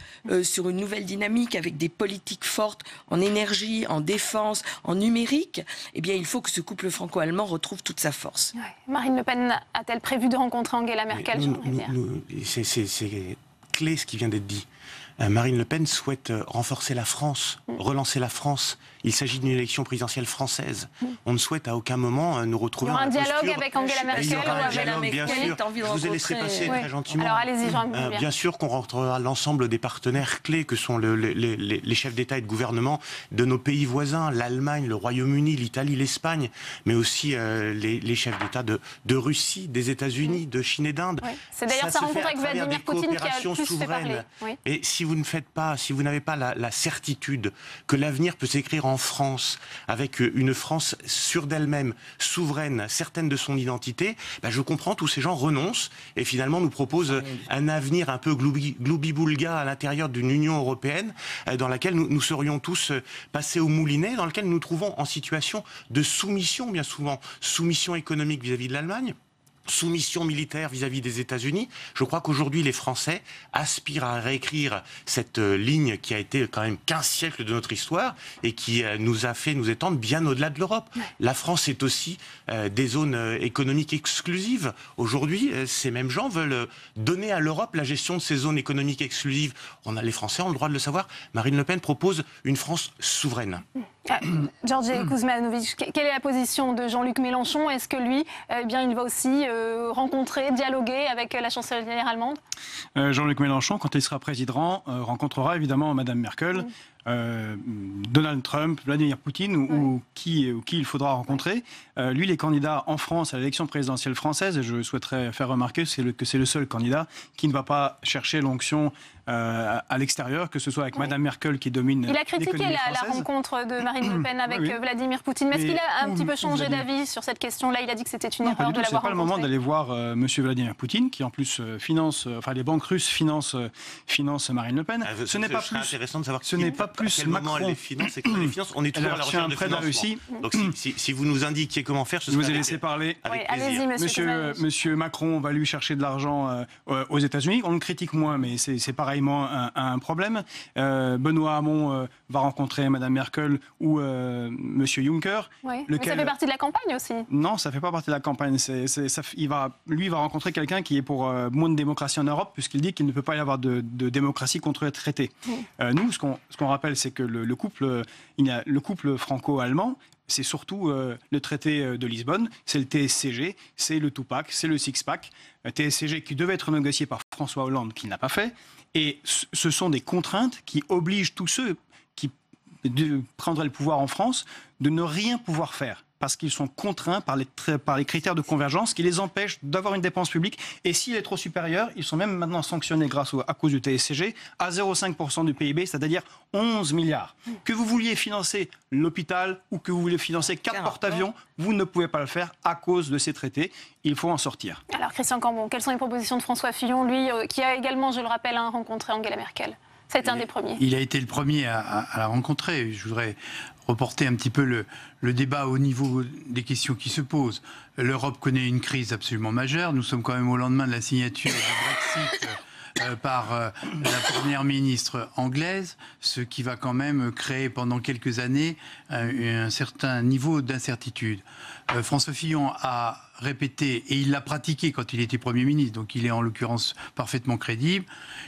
sur une nouvelle dynamique avec des politiques fortes en énergie, en défense, en numérique, eh bien il faut que ce couple franco-allemand retrouve toute sa force. Ouais. Marine Le Pen a-t-elle prévu de rencontrer Angela Merkel? C'est clé ce qui vient d'être dit. Marine Le Pen souhaite renforcer la France, relancer la France. Il s'agit d'une élection présidentielle française. On ne souhaite à aucun moment nous retrouver. Il y aura un dialogue avec Angela Merkel. Il y aura un dialogue, bien sûr. Je vous ai laissé passer très gentiment. Alors allez-y, Jean-Luc. Bien sûr qu'on rentrera l'ensemble des partenaires clés que sont les chefs d'État et de gouvernement de nos pays voisins, l'Allemagne, le Royaume-Uni, l'Italie, l'Espagne, mais aussi les chefs d'État de Russie, des États-Unis, de Chine et d'Inde. Oui. C'est d'ailleurs sa rencontre avec Vladimir Poutine qui a le plus fait parler. Oui. Et si vous n'avez pas la certitude que l'avenir peut s'écrire en France, avec une France sûre d'elle-même, souveraine, certaine de son identité, je comprends, tous ces gens renoncent et finalement nous proposent un avenir un peu gloubi-boulga à l'intérieur d'une Union européenne dans laquelle nous serions tous passés au moulinet, dans laquelle nous nous trouvons en situation de soumission, bien souvent, soumission économique vis-à-vis de l'Allemagne, soumission militaire vis-à-vis des États-Unis. Je crois qu'aujourd'hui, les Français aspirent à réécrire cette ligne qui a été quand même 15 siècles de notre histoire et qui nous a fait nous étendre bien au-delà de l'Europe. Ouais. La France est aussi des zones économiques exclusives. Aujourd'hui, ces mêmes gens veulent donner à l'Europe la gestion de ces zones économiques exclusives. Les Français ont le droit de le savoir. Marine Le Pen propose une France souveraine. Georges Kuzmanovic, quelle est la position de Jean-Luc Mélenchon? Est-ce que lui, il va aussi rencontrer, dialoguer avec la chancelière allemande? Jean-Luc Mélenchon, quand il sera président, rencontrera évidemment Madame Merkel, Donald Trump, Vladimir Poutine ou qui il faudra rencontrer. Lui, il est candidat en France à l'élection présidentielle française et je souhaiterais faire remarquer que c'est le seul candidat qui ne va pas chercher l'onction à l'extérieur, que ce soit avec Madame Merkel qui domine l'économie française. Il a critiqué la rencontre de Marine Le Pen avec Vladimir Poutine. Mais est-ce qu'il a un petit peu changé d'avis sur cette question-là? Il a dit que c'était une erreur de l'avoir rencontré. C'est pas le moment d'aller voir Monsieur Vladimir Poutine, qui en plus finance, les banques russes financent Marine Le Pen. Ce n'est pas plus intéressant de savoir. Ce n'est pas plus Macron. Elle les finance et quand elle les finance, on est toujours à la recherche de financement. Donc si vous nous indiquiez comment faire, je vous ai laissé parler. Avec plaisir. Monsieur Macron va lui chercher de l'argent aux États-Unis. On le critique moins, mais c'est pareillement un problème. Benoît Hamon va rencontrer Madame Merkel ou Monsieur Juncker. Oui. Mais ça fait partie de la campagne aussi. Non, ça ne fait pas partie de la campagne. Lui va rencontrer quelqu'un qui est pour moins de démocratie en Europe, puisqu'il dit qu'il ne peut pas y avoir de démocratie contre les traités. Nous, ce qu'on rappelle, c'est que le couple franco-allemand, c'est surtout le traité de Lisbonne, c'est le TSCG, c'est le Two-Pack, c'est le Six-Pack. TSCG qui devait être négocié par François Hollande, qu'il n'a pas fait. Et ce sont des contraintes qui obligent tous ceux qui prendraient le pouvoir en France de ne rien pouvoir faire. Parce qu'ils sont contraints par les critères de convergence qui les empêchent d'avoir une dépense publique. Et s'il est trop supérieur, ils sont même maintenant sanctionnés à cause du TSCG à 0,5% du PIB, c'est-à-dire 11 milliards. Que vous vouliez financer l'hôpital ou que vous vouliez financer 4 porte-avions, vous ne pouvez pas le faire à cause de ces traités. Il faut en sortir. Alors Christian Cambon, quelles sont les propositions de François Fillon, lui, qui a également, je le rappelle, rencontré Angela Merkel? C'est un des premiers. Il a été le premier à la rencontrer. Je voudrais reporter un petit peu le débat au niveau des questions qui se posent. L'Europe connaît une crise absolument majeure. Nous sommes quand même au lendemain de la signature du Brexit par la première ministre anglaise, ce qui va quand même créer pendant quelques années un certain niveau d'incertitude. François Fillon a répété, et il l'a pratiqué quand il était Premier ministre, donc il est en l'occurrence parfaitement crédible,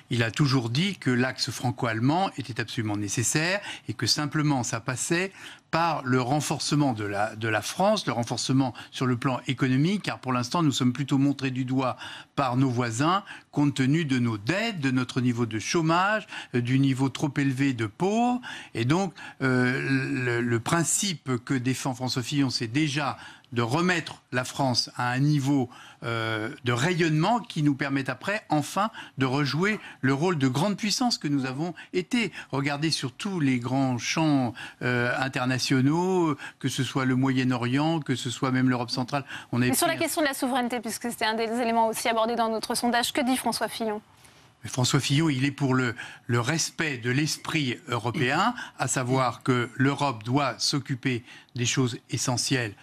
il a toujours dit que l'axe franco-allemand était absolument nécessaire et que simplement ça passait par le renforcement de la France, le renforcement sur le plan économique, car pour l'instant nous sommes plutôt montrés du doigt par nos voisins, compte tenu de nos dettes, de notre niveau de chômage, du niveau trop élevé de pauvres. Et donc le principe que défend François Fillon, c'est déjà de remettre la France à un niveau de rayonnement qui nous permette après, enfin, de rejouer le rôle de grande puissance que nous avons été. Regardez sur tous les grands champs internationaux, que ce soit le Moyen-Orient, que ce soit même l'Europe centrale. Mais sur la question de la souveraineté, puisque c'était un des éléments aussi abordés dans notre sondage, que dit François Fillon ? François Fillon, il est pour le respect de l'esprit européen, à savoir que l'Europe doit s'occuper des choses essentielles.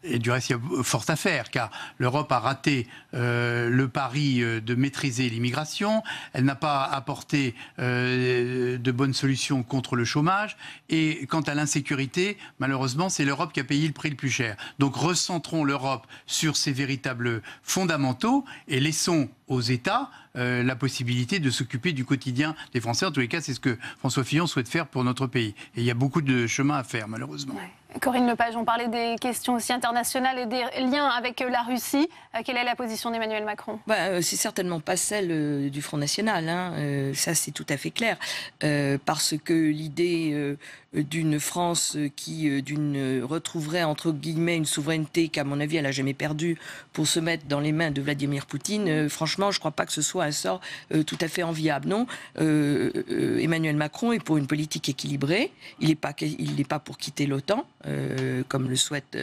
Et du reste, il y a fort à faire, car l'Europe a raté le pari de maîtriser l'immigration. Elle n'a pas apporté de bonnes solutions contre le chômage. Et quant à l'insécurité, malheureusement, c'est l'Europe qui a payé le prix le plus cher. Donc recentrons l'Europe sur ses véritables fondamentaux et laissons aux États la possibilité de s'occuper du quotidien des Français. En tous les cas, c'est ce que François Fillon souhaite faire pour notre pays. Et il y a beaucoup de chemin à faire, malheureusement. Ouais. Corinne Lepage, on parlait des questions aussi internationales et des liens avec la Russie. Quelle est la position d'Emmanuel Macron ? C'est certainement pas celle du Front National, hein. Ça c'est tout à fait clair, parce que l'idée d'une France qui retrouverait entre guillemets une souveraineté qu'à mon avis elle n'a jamais perdue pour se mettre dans les mains de Vladimir Poutine, franchement je ne crois pas que ce soit un sort tout à fait enviable. Non, Emmanuel Macron est pour une politique équilibrée, il n'est pas pour quitter l'OTAN, comme le souhaite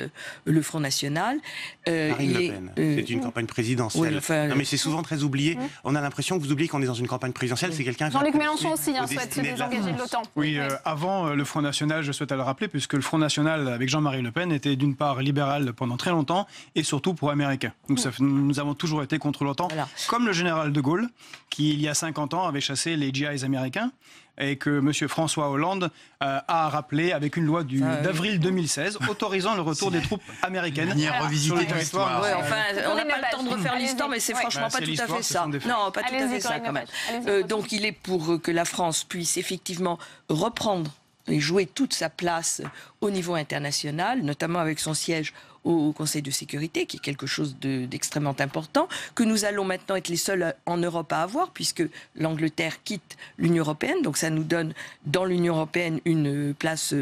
le Front National. Marine Le Pen, c'est une campagne présidentielle. Oui, non mais c'est souvent très oublié. On a l'impression que vous oubliez qu'on est dans une campagne présidentielle. C'est quelqu'un. Jean-Luc Mélenchon aussi souhaite se désengager de l'OTAN. Oui, avant le Front National, je souhaite le rappeler, puisque le Front National avec Jean-Marie Le Pen était d'une part libéral pendant très longtemps et surtout pro-américain. Donc nous avons toujours été contre l'OTAN, comme le général de Gaulle, qui il y a 50 ans avait chassé les GIs américains, et que M. François Hollande a rappelé avec une loi d'avril 2016 autorisant le retour des troupes américaines sur le territoire. Ouais, enfin, on n'a pas le temps de refaire l'histoire, mais c'est franchement pas tout à fait ça. Non, pas tout à fait ça quand même. Donc il est pour que la France puisse effectivement reprendre et jouer toute sa place au niveau international, notamment avec son siège au Conseil de sécurité, qui est quelque chose d'extrêmement important, que nous allons maintenant être les seuls en Europe à avoir, puisque l'Angleterre quitte l'Union européenne, donc ça nous donne dans l'Union européenne une place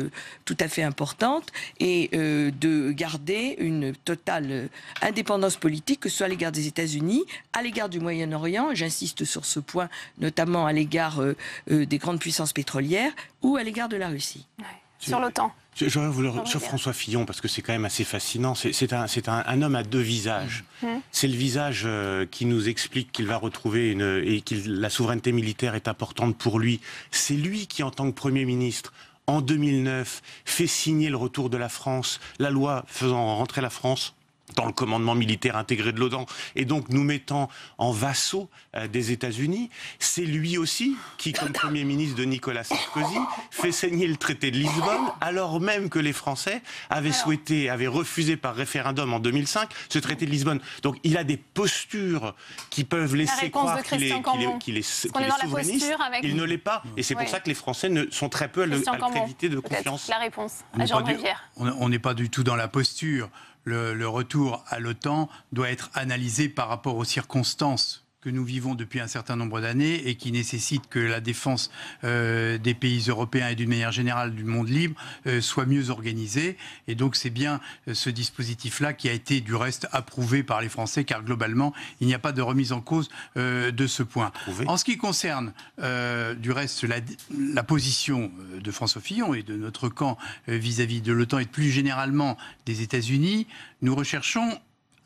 tout à fait importante, et de garder une totale indépendance politique, que ce soit à l'égard des États-Unis, à l'égard du Moyen-Orient, j'insiste sur ce point, notamment à l'égard des grandes puissances pétrolières, ou à l'égard de la Russie. Ouais. Sur l'OTAN. J'aurais voulu sur François Fillon, parce que c'est quand même assez fascinant. C'est un homme à deux visages. C'est le visage qui nous explique qu'il va retrouver la souveraineté militaire est importante pour lui. C'est lui qui, en tant que Premier ministre, en 2009, fait signer le retour de la France, la loi faisant rentrer la France dans le commandement militaire intégré de l'OTAN, et donc nous mettant en vassaux des États-Unis. C'est lui aussi qui, comme Premier ministre de Nicolas Sarkozy, fait signer le traité de Lisbonne, alors même que les Français avaient refusé par référendum en 2005 ce traité de Lisbonne. Donc il a des postures qui peuvent laisser croire qu'il est souverainiste. Il ne l'est pas. Et c'est pour ça que les Français sont très peu à le créditer de confiance. La réponse à Jean Rivière. On n'est pas du tout dans la posture. Le retour à l'OTAN doit être analysé par rapport aux circonstances que nous vivons depuis un certain nombre d'années et qui nécessitent que la défense des pays européens et d'une manière générale du monde libre soit mieux organisée. Et donc c'est bien ce dispositif-là qui a été du reste approuvé par les Français, car globalement il n'y a pas de remise en cause de ce point. En ce qui concerne du reste la position de François Fillon et de notre camp vis-à-vis de l'OTAN et plus généralement des États-Unis, nous recherchons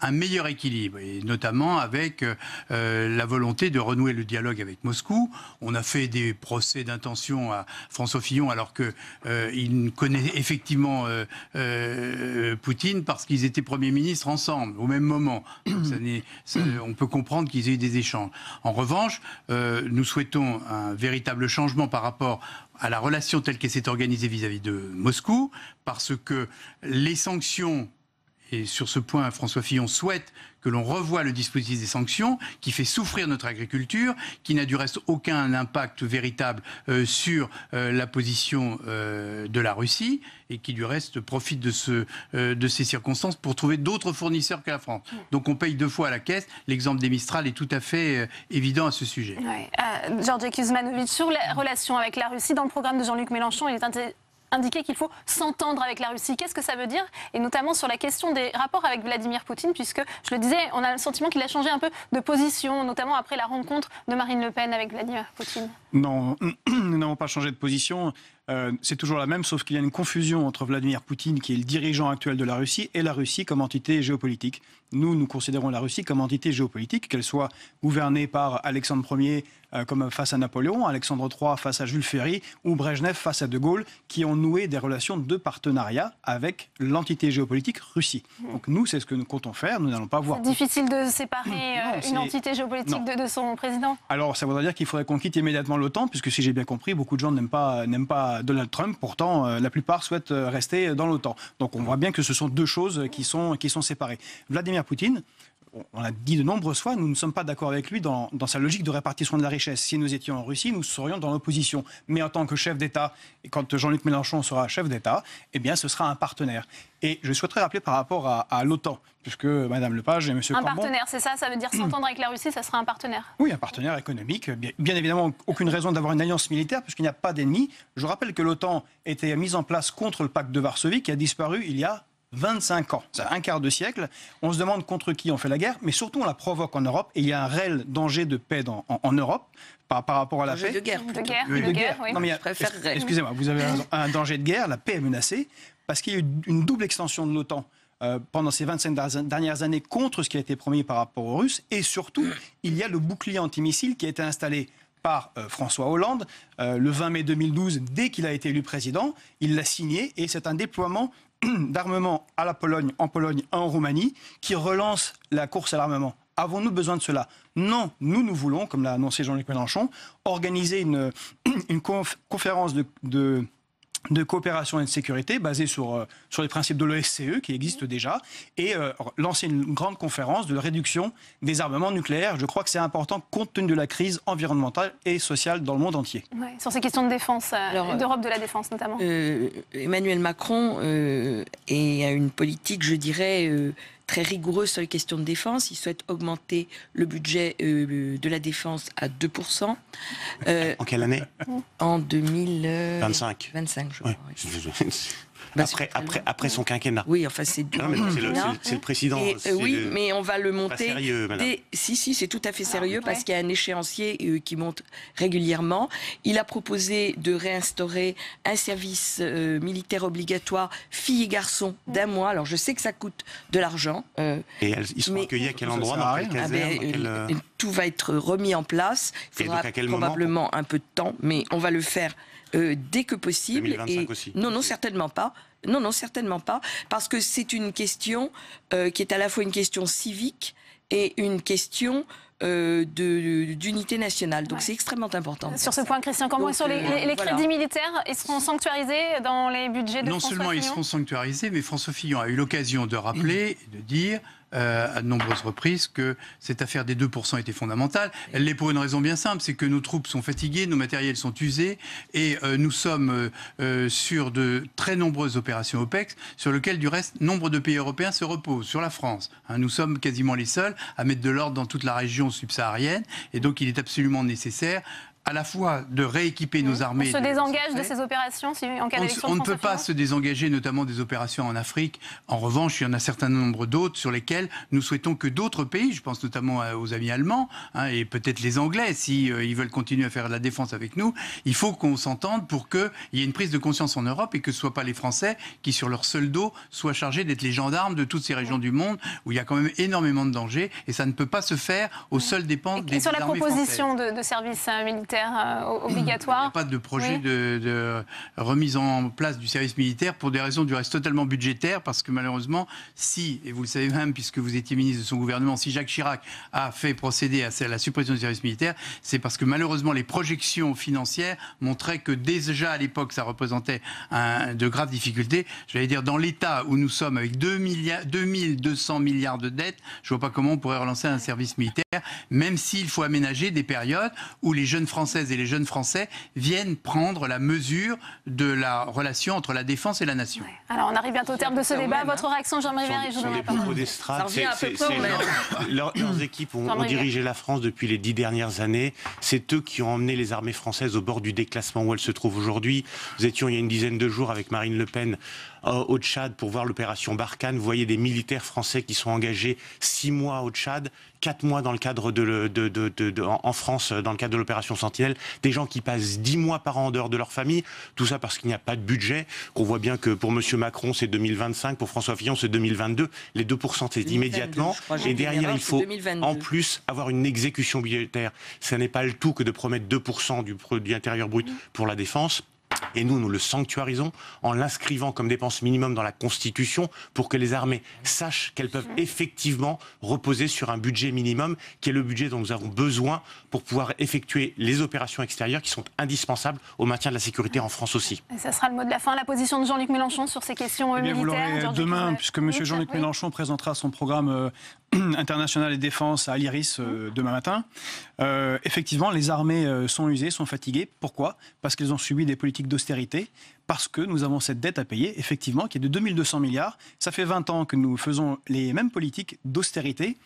un meilleur équilibre, et notamment avec la volonté de renouer le dialogue avec Moscou. On a fait des procès d'intention à François Fillon alors qu'il connaît effectivement Poutine parce qu'ils étaient Premier ministre ensemble, au même moment. Donc on peut comprendre qu'ils aient eu des échanges. En revanche, nous souhaitons un véritable changement par rapport à la relation telle qu'elle s'est organisée vis-à-vis de Moscou, parce que les sanctions, et sur ce point, François Fillon souhaite que l'on revoie le dispositif des sanctions, qui fait souffrir notre agriculture, qui n'a du reste aucun impact véritable sur la position de la Russie, et qui du reste profite de ces circonstances pour trouver d'autres fournisseurs que la France. Donc on paye deux fois à la caisse. L'exemple des Mistral est tout à fait évident à ce sujet. Georges Kuzmanovic, sur la relation avec la Russie, dans le programme de Jean-Luc Mélenchon, il est indiqué qu'il faut s'entendre avec la Russie. Qu'est-ce que ça veut dire? Et notamment sur la question des rapports avec Vladimir Poutine, puisque, je le disais, on a le sentiment qu'il a changé un peu de position, notamment après la rencontre de Marine Le Pen avec Vladimir Poutine. Non, nous n'avons pas changé de position. C'est toujours la même, sauf qu'il y a une confusion entre Vladimir Poutine, qui est le dirigeant actuel de la Russie, et la Russie comme entité géopolitique. Nous considérons la Russie comme entité géopolitique, qu'elle soit gouvernée par Alexandre Ier comme face à Napoléon, Alexandre III face à Jules Ferry, ou Brejnev face à De Gaulle, qui ont noué des relations de partenariat avec l'entité géopolitique Russie. Donc nous, c'est ce que nous comptons faire. Nous n'allons pas voir... C'est difficile de séparer une entité géopolitique de son président? Alors, ça voudrait dire qu'il faudrait qu'on quitte immédiatement l'OTAN, puisque si j'ai bien compris, beaucoup de gens n'aiment pas Donald Trump. Pourtant, la plupart souhaitent rester dans l'OTAN. Donc on voit bien que ce sont deux choses qui sont séparées. Vladimir Poutine, on l'a dit de nombreuses fois, nous ne sommes pas d'accord avec lui dans sa logique de répartition de la richesse. Si nous étions en Russie, nous serions dans l'opposition. Mais en tant que chef d'État, et quand Jean-Luc Mélenchon sera chef d'État, eh bien, ce sera un partenaire. Et je souhaiterais rappeler par rapport à l'OTAN, puisque Mme Lepage et M. Cambon... Un partenaire, c'est ça? Ça veut dire s'entendre avec la Russie, ça sera un partenaire? Oui, un partenaire économique. Bien évidemment, aucune raison d'avoir une alliance militaire, puisqu'il n'y a pas d'ennemis. Je rappelle que l'OTAN était mise en place contre le pacte de Varsovie, qui a disparu il y a 25 ans, c'est un quart de siècle. On se demande contre qui on fait la guerre, mais surtout on la provoque en Europe. Et il y a un réel danger de paix en Europe par rapport à la paix. De guerre, oui. Non, mais excusez-moi, vous avez un danger de guerre, la paix est menacée, parce qu'il y a eu une double extension de l'OTAN pendant ces 25 dernières années contre ce qui a été promis par rapport aux Russes. Et surtout, il y a le bouclier antimissile qui a été installé par François Hollande le 20 mai 2012, dès qu'il a été élu président. Il l'a signé et c'est un déploiement d'armement à la Pologne, en Roumanie, qui relance la course à l'armement. Avons-nous besoin de cela? Non, nous voulons, comme l'a annoncé Jean-Luc Mélenchon, organiser une conférence de coopération et de sécurité basée sur les principes de l'OSCE qui existent déjà et lancer une grande conférence de réduction des armements nucléaires. Je crois que c'est important compte tenu de la crise environnementale et sociale dans le monde entier. Ouais, sur ces questions de défense, d'Europe de la défense notamment. Emmanuel Macron a une politique, je dirais, très rigoureuse sur les questions de défense. Il souhaite augmenter le budget de la défense à 2%. En quelle année? En 2025. 25. Je crois. Ouais. Après son quinquennat. Oui, enfin c'est le président. Oui, mais on va le monter. Pas sérieux, madame. Si, c'est tout à fait sérieux parce qu'il y a un échéancier qui monte régulièrement. Il a proposé de réinstaurer un service militaire obligatoire filles et garçons d'1 mois. Alors je sais que ça coûte de l'argent. Et ils sont accueillis à quel endroit, dans quelle caserne? Tout va être remis en place. Il faudra probablement un peu de temps, mais on va le faire dès que possible. 2025 aussi. Non, certainement pas. Non, certainement pas. Parce que c'est une question qui est à la fois une question civique et une question d'unité nationale. Donc c'est extrêmement important. Sur ce point, Christian Cambon, et sur les crédits militaires, ils seront sanctuarisés dans les budgets de François Fillon? Non seulement ils seront sanctuarisés, mais François Fillon a eu l'occasion de rappeler et de dire à de nombreuses reprises que cette affaire des 2% était fondamentale. Elle l'est pour une raison bien simple, c'est que nos troupes sont fatiguées, nos matériels sont usés et nous sommes sur de très nombreuses opérations OPEX sur lesquelles du reste nombre de pays européens se reposent, sur la France. Nous sommes quasiment les seuls à mettre de l'ordre dans toute la région subsaharienne et donc il est absolument nécessaire à la fois de rééquiper nos armées. On se désengage de ces opérations en cas d'élection? On ne peut pas se désengager, notamment des opérations en Afrique. En revanche, il y en a un certain nombre d'autres sur lesquelles nous souhaitons que d'autres pays, je pense notamment aux amis allemands, et peut-être les Anglais, ils veulent continuer à faire de la défense avec nous, il faut qu'on s'entende pour qu'il y ait une prise de conscience en Europe et que ce ne soient pas les Français qui, sur leur seul dos, soient chargés d'être les gendarmes de toutes ces régions du monde où il y a quand même énormément de dangers et ça ne peut pas se faire aux seules dépenses des armées françaises. Et sur la proposition de service militaire obligatoire. Il n'y a pas de projet de remise en place du service militaire pour des raisons du reste totalement budgétaires parce que malheureusement, et vous le savez même puisque vous étiez ministre de son gouvernement, si Jacques Chirac a fait procéder à la suppression du service militaire, c'est parce que malheureusement les projections financières montraient que déjà à l'époque ça représentait de graves difficultés. J'allais dire dans l'état où nous sommes avec 2200 milliards de dettes, je ne vois pas comment on pourrait relancer un service militaire, même s'il faut aménager des périodes où les jeunes Français Françaises et les jeunes Français viennent prendre la mesure de la relation entre la défense et la nation. Alors, on arrive bientôt au terme de ce débat. Votre réaction, Jean-Marie Vianney, je vous donne la parole. Leurs équipes ont dirigé la France depuis les 10 dernières années. C'est eux qui ont emmené les armées françaises au bord du déclassement où elles se trouvent aujourd'hui. Nous étions il y a une dizaine de jours avec Marine Le Pen au Tchad pour voir l'opération Barkhane. Vous voyez des militaires français qui sont engagés 6 mois au Tchad, 4 mois dans le cadre en France, dans le cadre de l'opération Sentinelle, des gens qui passent 10 mois par an en dehors de leur famille, tout ça parce qu'il n'y a pas de budget, qu'on voit bien que pour M. Macron c'est 2025, pour François Fillon c'est 2022, les 2% c'est immédiatement, et derrière il faut en plus avoir une exécution budgétaire. Ça n'est pas le tout que de promettre 2% du produit intérieur brut pour la défense. Et nous le sanctuarisons en l'inscrivant comme dépense minimum dans la Constitution pour que les armées sachent qu'elles peuvent effectivement reposer sur un budget minimum qui est le budget dont nous avons besoin pour pouvoir effectuer les opérations extérieures qui sont indispensables au maintien de la sécurité en France aussi. Et ça sera le mot de la fin, la position de Jean-Luc Mélenchon sur ces questions militaires. Vous l'aurez demain, puisque M. Jean-Luc Mélenchon présentera son programme international et défense à l'IRIS demain matin. Effectivement, les armées sont usées, sont fatiguées. Pourquoi ? Parce qu'elles ont subi des politiques d'austérité, parce que nous avons cette dette à payer, effectivement, qui est de 2200 milliards. Ça fait 20 ans que nous faisons les mêmes politiques d'austérité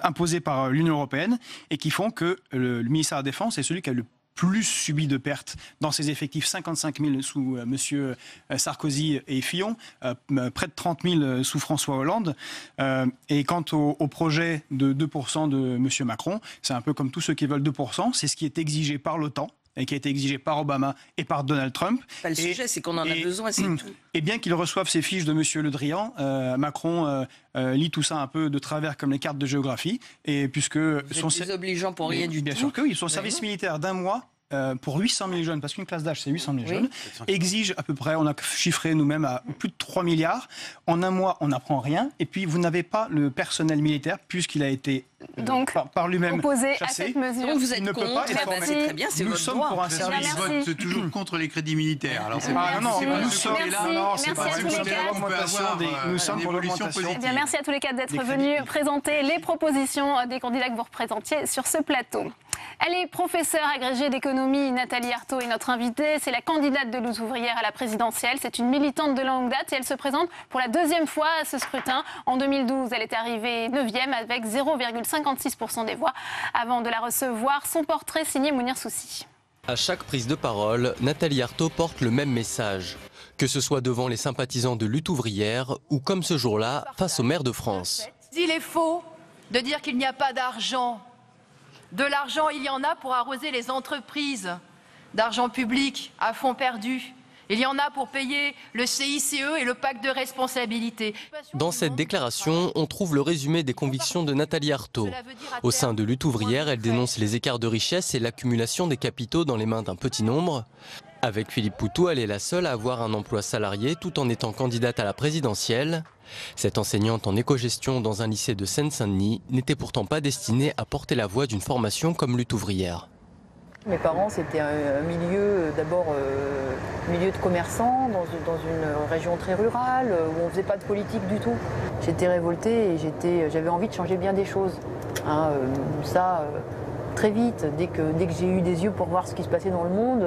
imposées par l'Union européenne et qui font que le ministère de la Défense est celui qui a le plus subi de pertes dans ses effectifs, 55 000 sous M. Sarkozy et Fillon, près de 30 000 sous François Hollande. Et quant au projet de 2% de M. Macron, c'est un peu comme tous ceux qui veulent 2%, c'est ce qui est exigé par l'OTAN et qui a été exigé par Obama et par Donald Trump. Le sujet, c'est qu'on en a besoin, c'est tout. Et bien qu'ils reçoivent ces fiches de M. Le Drian, Macron lit tout ça un peu de travers comme les cartes de géographie. Et puisque sont désobligeants pour rien du tout. Bien sûr que oui, son service militaire d'1 mois pour 800 000 jeunes, parce qu'une classe d'âge c'est 800 000 jeunes, exige à peu près, on a chiffré nous-mêmes à plus de 3 milliards. En 1 mois, on n'apprend rien. Et puis, vous n'avez pas le personnel militaire, puisqu'il a été par lui-même opposé chassé. à cette mesure. Donc vous êtes Il ne peut contre, pas être formé. c'est très bien, c'est Nous votre sommes droit. pour un service. Ils votent toujours contre les crédits militaires. Alors c'est pas Merci à tous les quatre d'être venus présenter les propositions des candidats que vous représentiez sur ce plateau. Elle est professeure agrégée d'économie. Nathalie Arthaud est notre invitée. C'est la candidate de Lutte ouvrière à la présidentielle. C'est une militante de longue date et elle se présente pour la 2e fois à ce scrutin. En 2012, elle est arrivée 9e avec 0,56% des voix. Avant de la recevoir, son portrait signé Mounir Soussi. À chaque prise de parole, Nathalie Arthaud porte le même message. Que ce soit devant les sympathisants de Lutte ouvrière ou comme ce jour-là, face au maire de France. Il est faux de dire qu'il n'y a pas d'argent. De l'argent, il y en a pour arroser les entreprises, d'argent public à fonds perdus. Il y en a pour payer le CICE et le pacte de responsabilité. Dans cette déclaration, on trouve le résumé des convictions de Nathalie Arthaud. Au sein de Lutte ouvrière, elle dénonce les écarts de richesse et l'accumulation des capitaux dans les mains d'un petit nombre. Avec Philippe Poutou, elle est la seule à avoir un emploi salarié tout en étant candidate à la présidentielle. Cette enseignante en éco-gestion dans un lycée de Seine-Saint-Denis n'était pourtant pas destinée à porter la voix d'une formation comme Lutte ouvrière. Mes parents, c'était un milieu, d'abord milieu de commerçants, dans une région très rurale, où on ne faisait pas de politique du tout. J'étais révoltée et j'avais envie de changer bien des choses. Très vite, dès que j'ai eu des yeux pour voir ce qui se passait dans le monde,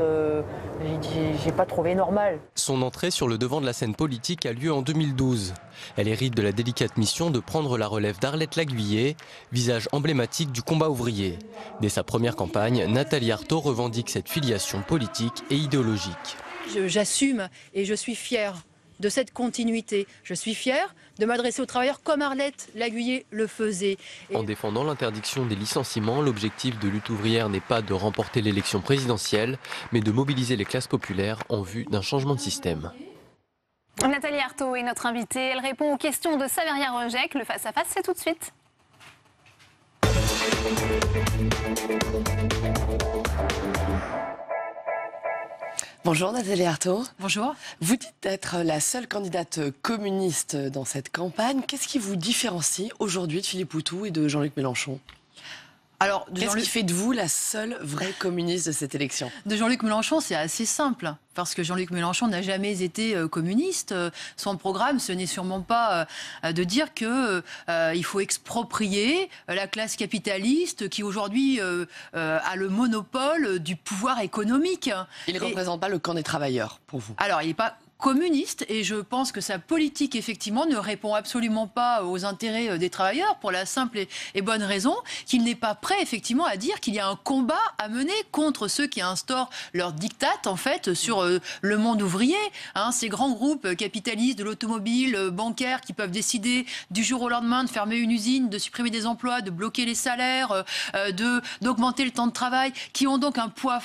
j'ai pas trouvé normal. Son entrée sur le devant de la scène politique a lieu en 2012. Elle hérite de la délicate mission de prendre la relève d'Arlette Laguiller, visage emblématique du combat ouvrier. Dès sa première campagne, Nathalie Arthaud revendique cette filiation politique et idéologique. J'assume et je suis fière de cette continuité. Je suis fière de m'adresser aux travailleurs comme Arlette Laguiller le faisait. En défendant l'interdiction des licenciements, l'objectif de Lutte ouvrière n'est pas de remporter l'élection présidentielle, mais de mobiliser les classes populaires en vue d'un changement de système. Nathalie Arthaud est notre invitée. Elle répond aux questions de Saveria Rejec. Le face-à-face, c'est tout de suite. Bonjour Nathalie Arthaud. Bonjour. Vous dites d'être la seule candidate communiste dans cette campagne. Qu'est-ce qui vous différencie aujourd'hui de Philippe Poutou et de Jean-Luc Mélenchon ? Alors, qu'est-ce qui fait de vous la seule vraie communiste de cette élection? De Jean-Luc Mélenchon, c'est assez simple. Parce que Jean-Luc Mélenchon n'a jamais été communiste. Son programme, ce n'est sûrement pas de dire qu'il faut exproprier la classe capitaliste qui aujourd'hui a le monopole du pouvoir économique. Il ne représente pas le camp des travailleurs, pour vous? Alors, il n'est pas communiste et je pense que sa politique effectivement ne répond absolument pas aux intérêts des travailleurs pour la simple et bonne raison qu'il n'est pas prêt effectivement à dire qu'il y a un combat à mener contre ceux qui instaurent leur diktat en fait sur le monde ouvrier, ces grands groupes capitalistes de l'automobile, bancaire qui peuvent décider du jour au lendemain de fermer une usine, de supprimer des emplois, de bloquer les salaires, d'augmenter le temps de travail, qui ont donc un poids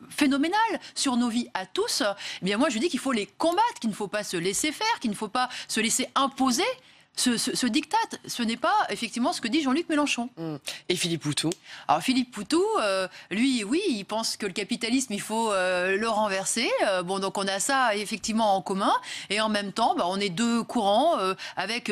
phénoménal sur nos vies à tous. Eh bien moi je dis qu'il faut les combattre, qu'il ne faut pas se laisser faire, qu'il ne faut pas se laisser imposer ce diktat. Ce n'est pas effectivement ce que dit Jean-Luc Mélenchon. Et Philippe Poutou? Alors Philippe Poutou, lui, oui, il pense que le capitalisme, il faut le renverser. Bon, donc on a ça effectivement en commun. Et en même temps, on est deux courants avec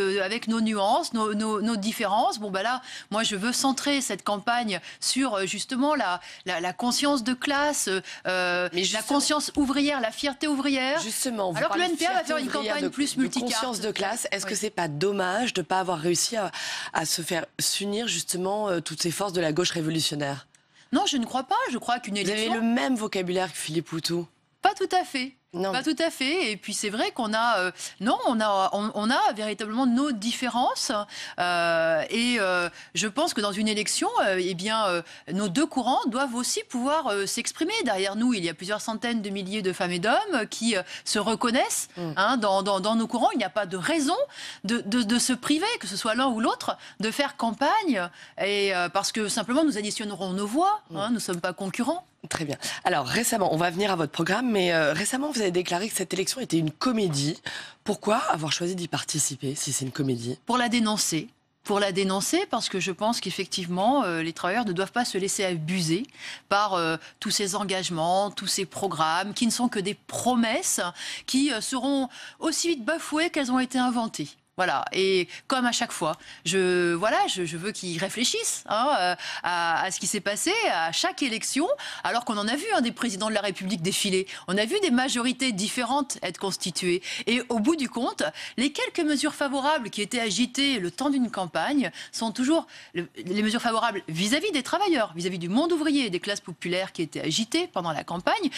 nos nuances, nos différences. Bon, là, moi, je veux centrer cette campagne sur justement la conscience de classe, la conscience ouvrière, la fierté ouvrière. Justement, vous alors que parlez l'UNPA va faire une campagne plus multicarte. Conscience de classe, est-ce que c'est pas dommage de ne pas avoir réussi à se faire s'unir justement toutes ces forces de la gauche révolutionnaire? Non, je ne crois pas. Je crois qu'une élection... Vous avez le même vocabulaire que Philippe Poutou? Pas tout à fait. Non. Pas tout à fait. Et puis c'est vrai qu'on a, on a véritablement nos différences. Et je pense que dans une élection, nos deux courants doivent aussi pouvoir s'exprimer. Derrière nous, il y a plusieurs centaines de milliers de femmes et d'hommes qui se reconnaissent dans nos courants. Il n'y a pas de raison de se priver, que ce soit l'un ou l'autre, de faire campagne. Et parce que simplement, nous additionnerons nos voix. Nous ne sommes pas concurrents. Très bien. Alors récemment, on va venir à votre programme, mais récemment vous avez déclaré que cette élection était une comédie. Pourquoi avoir choisi d'y participer si c'est une comédie? Pour la dénoncer. Pour la dénoncer, parce que je pense qu'effectivement, les travailleurs ne doivent pas se laisser abuser par tous ces engagements, tous ces programmes, qui ne sont que des promesses, qui seront aussi vite bafouées qu'elles ont été inventées. Voilà, et comme à chaque fois, je veux qu'ils réfléchissent à ce qui s'est passé à chaque élection, alors qu'on en a vu des présidents de la République défiler. On a vu des majorités différentes être constituées. Et au bout du compte, les quelques mesures favorables qui étaient agitées le temps d'une campagne sont toujours les mesures favorables vis-à-vis des travailleurs, vis-à-vis du monde ouvrier et des classes populaires qui étaient agitées pendant la campagne,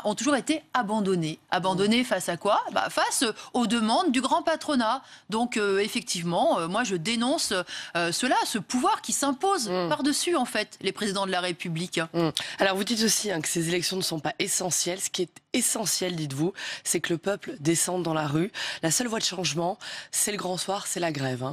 ont toujours été abandonnées. Abandonnées face à quoi? Face aux demandes du grand patronat. Donc effectivement, moi je dénonce ce pouvoir qui s'impose par-dessus en fait les présidents de la République. Alors vous dites aussi que ces élections ne sont pas essentielles. Ce qui est essentiel, dites-vous, c'est que le peuple descende dans la rue. La seule voie de changement, c'est le grand soir, c'est la grève.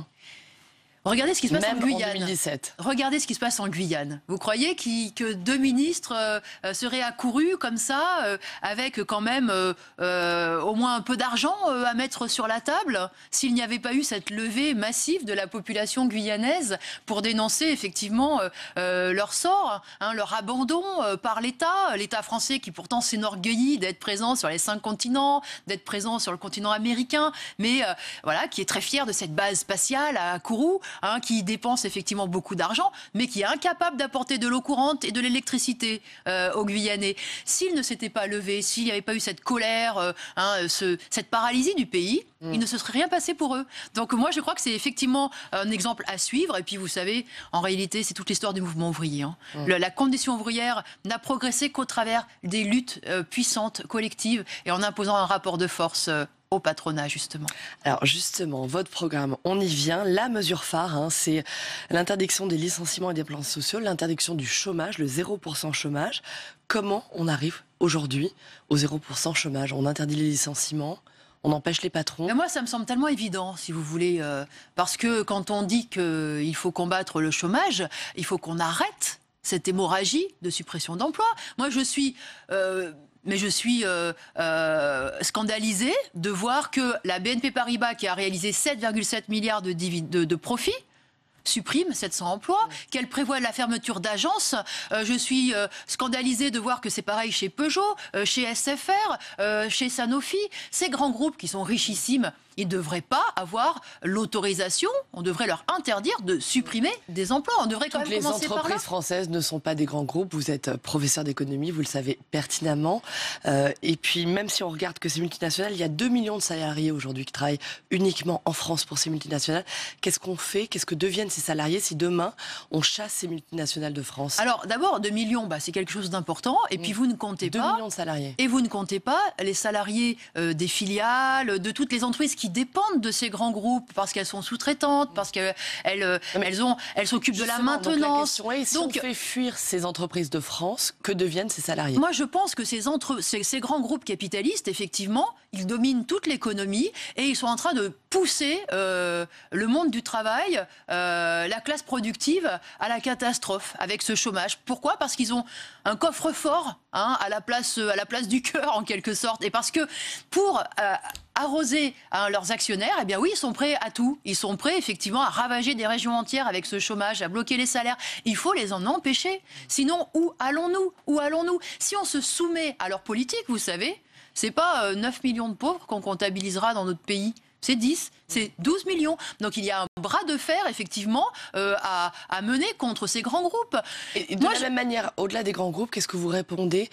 Regardez ce qui se passe en Guyane. 2017. Regardez ce qui se passe en Guyane. Vous croyez que deux ministres seraient accourus comme ça, avec quand même au moins un peu d'argent à mettre sur la table, s'il n'y avait pas eu cette levée massive de la population guyanaise pour dénoncer effectivement leur sort, leur abandon par l'État français qui pourtant s'enorgueillit d'être présent sur les 5 continents, d'être présent sur le continent américain, mais qui est très fier de cette base spatiale à Kourou. Qui dépense effectivement beaucoup d'argent, mais qui est incapable d'apporter de l'eau courante et de l'électricité aux Guyanais. S'il ne s'était pas levé, s'il n'y avait pas eu cette colère, cette paralysie du pays, il ne se serait rien passé pour eux. Donc moi, je crois que c'est effectivement un exemple à suivre. Et puis, vous savez, en réalité, c'est toute l'histoire du mouvement ouvrier. La condition ouvrière n'a progressé qu'au travers des luttes puissantes, collectives, et en imposant un rapport de force au patronat, justement. Alors justement, votre programme, on y vient. La mesure phare, c'est l'interdiction des licenciements et des plans sociaux, l'interdiction du chômage, le 0% chômage. Comment on arrive aujourd'hui au 0% chômage? On interdit les licenciements, on empêche les patrons. Mais moi, ça me semble tellement évident, si vous voulez, parce que quand on dit qu'il faut combattre le chômage, il faut qu'on arrête cette hémorragie de suppression d'emplois. Moi, je suis scandalisée de voir que la BNP Paribas, qui a réalisé 7,7 milliards de profits, supprime 700 emplois, qu'elle prévoit la fermeture d'agences. Je suis scandalisée de voir que c'est pareil chez Peugeot, chez SFR, chez Sanofi. Ces grands groupes qui sont richissimes, ils ne devraient pas avoir l'autorisation, on devrait leur interdire de supprimer des emplois. On devrait quand même commencer par là. Les entreprises françaises ne sont pas des grands groupes. Vous êtes professeur d'économie, vous le savez pertinemment. Et puis, même si on regarde que ces multinationales, il y a 2 millions de salariés aujourd'hui qui travaillent uniquement en France pour ces multinationales. Qu'est-ce qu'on fait? Qu'est-ce que deviennent ces salariés si demain, on chasse ces multinationales de France? Alors, d'abord, 2 millions, c'est quelque chose d'important. Et puis, vous ne comptez pas... 2 millions de salariés. Et vous ne comptez pas les salariés des filiales, de toutes les entreprises qui dépendent de ces grands groupes parce qu'elles sont sous-traitantes, parce qu'elles s'occupent de la maintenance. Donc la question est, si on fait fuir ces entreprises de France, que deviennent ces salariés? Moi, je pense que ces grands groupes capitalistes, effectivement, ils dominent toute l'économie et ils sont en train de pousser le monde du travail, la classe productive à la catastrophe avec ce chômage. Pourquoi? Parce qu'ils ont un coffre-fort à la place du cœur, en quelque sorte. Et parce que pour arroser leurs actionnaires, eh bien oui, ils sont prêts à tout. Ils sont prêts, effectivement, à ravager des régions entières avec ce chômage, à bloquer les salaires. Il faut les en empêcher. Sinon, où allons-nous? Où allons-nous? Si on se soumet à leur politique, vous savez, c'est pas 9 millions de pauvres qu'on comptabilisera dans notre pays. C'est 10, c'est 12 millions. Donc il y a un bras de fer, effectivement, à mener contre ces grands groupes. Et de la même manière, au-delà des grands groupes, qu'est-ce que vous répondez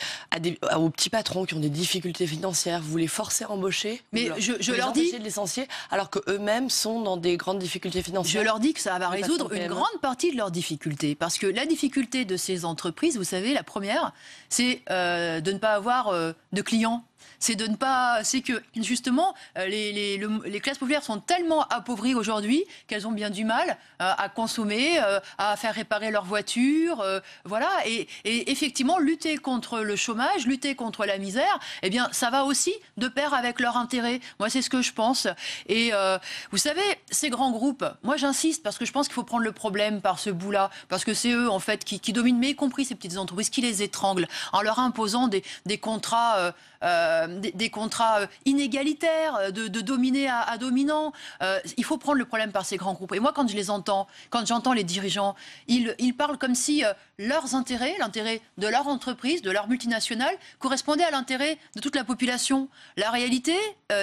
aux petits patrons qui ont des difficultés financières? Vous les forcez à embaucher? Mais je leur dis de licencier alors qu'eux-mêmes sont dans des grandes difficultés financières? Je leur dis que ça va résoudre une grande partie de leurs difficultés. Parce que la difficulté de ces entreprises, vous savez, la première, c'est de ne pas avoir de clients. C'est que justement les classes populaires sont tellement appauvries aujourd'hui qu'elles ont bien du mal à consommer, à faire réparer leurs voitures, voilà. Et effectivement, lutter contre le chômage, lutter contre la misère, eh bien, ça va aussi de pair avec leur intérêt. Moi, c'est ce que je pense. Et vous savez, ces grands groupes, moi, j'insiste parce que je pense qu'il faut prendre le problème par ce bout-là, parce que c'est eux en fait qui dominent, mais y compris ces petites entreprises, qui les étranglent en leur imposant des contrats. Des contrats inégalitaires, de dominé à dominant. Il faut prendre le problème par ces grands groupes. Et moi, quand je les entends, quand j'entends les dirigeants, ils parlent comme si leurs intérêts, l'intérêt de leur entreprise, de leur multinationale, correspondait à l'intérêt de toute la population. La réalité,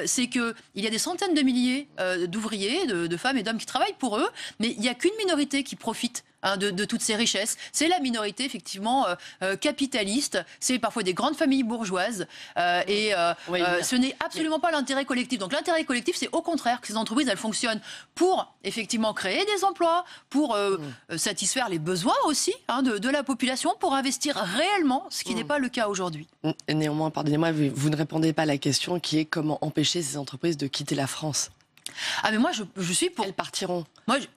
c'est qu'il y a des centaines de milliers d'ouvriers, de femmes et d'hommes qui travaillent pour eux, mais il n'y a qu'une minorité qui profite de toutes ces richesses. C'est la minorité, effectivement, capitaliste. C'est parfois des grandes familles bourgeoises. Ce n'est absolument pas l'intérêt collectif. Donc l'intérêt collectif, c'est au contraire que ces entreprises, elles fonctionnent pour, effectivement, créer des emplois, pour satisfaire les besoins aussi de la population, pour investir réellement, ce qui n'est pas le cas aujourd'hui. Néanmoins, pardonnez-moi, vous ne répondez pas à la question qui est comment empêcher ces entreprises de quitter la France? Ah mais moi je suis pour... Elles partiront.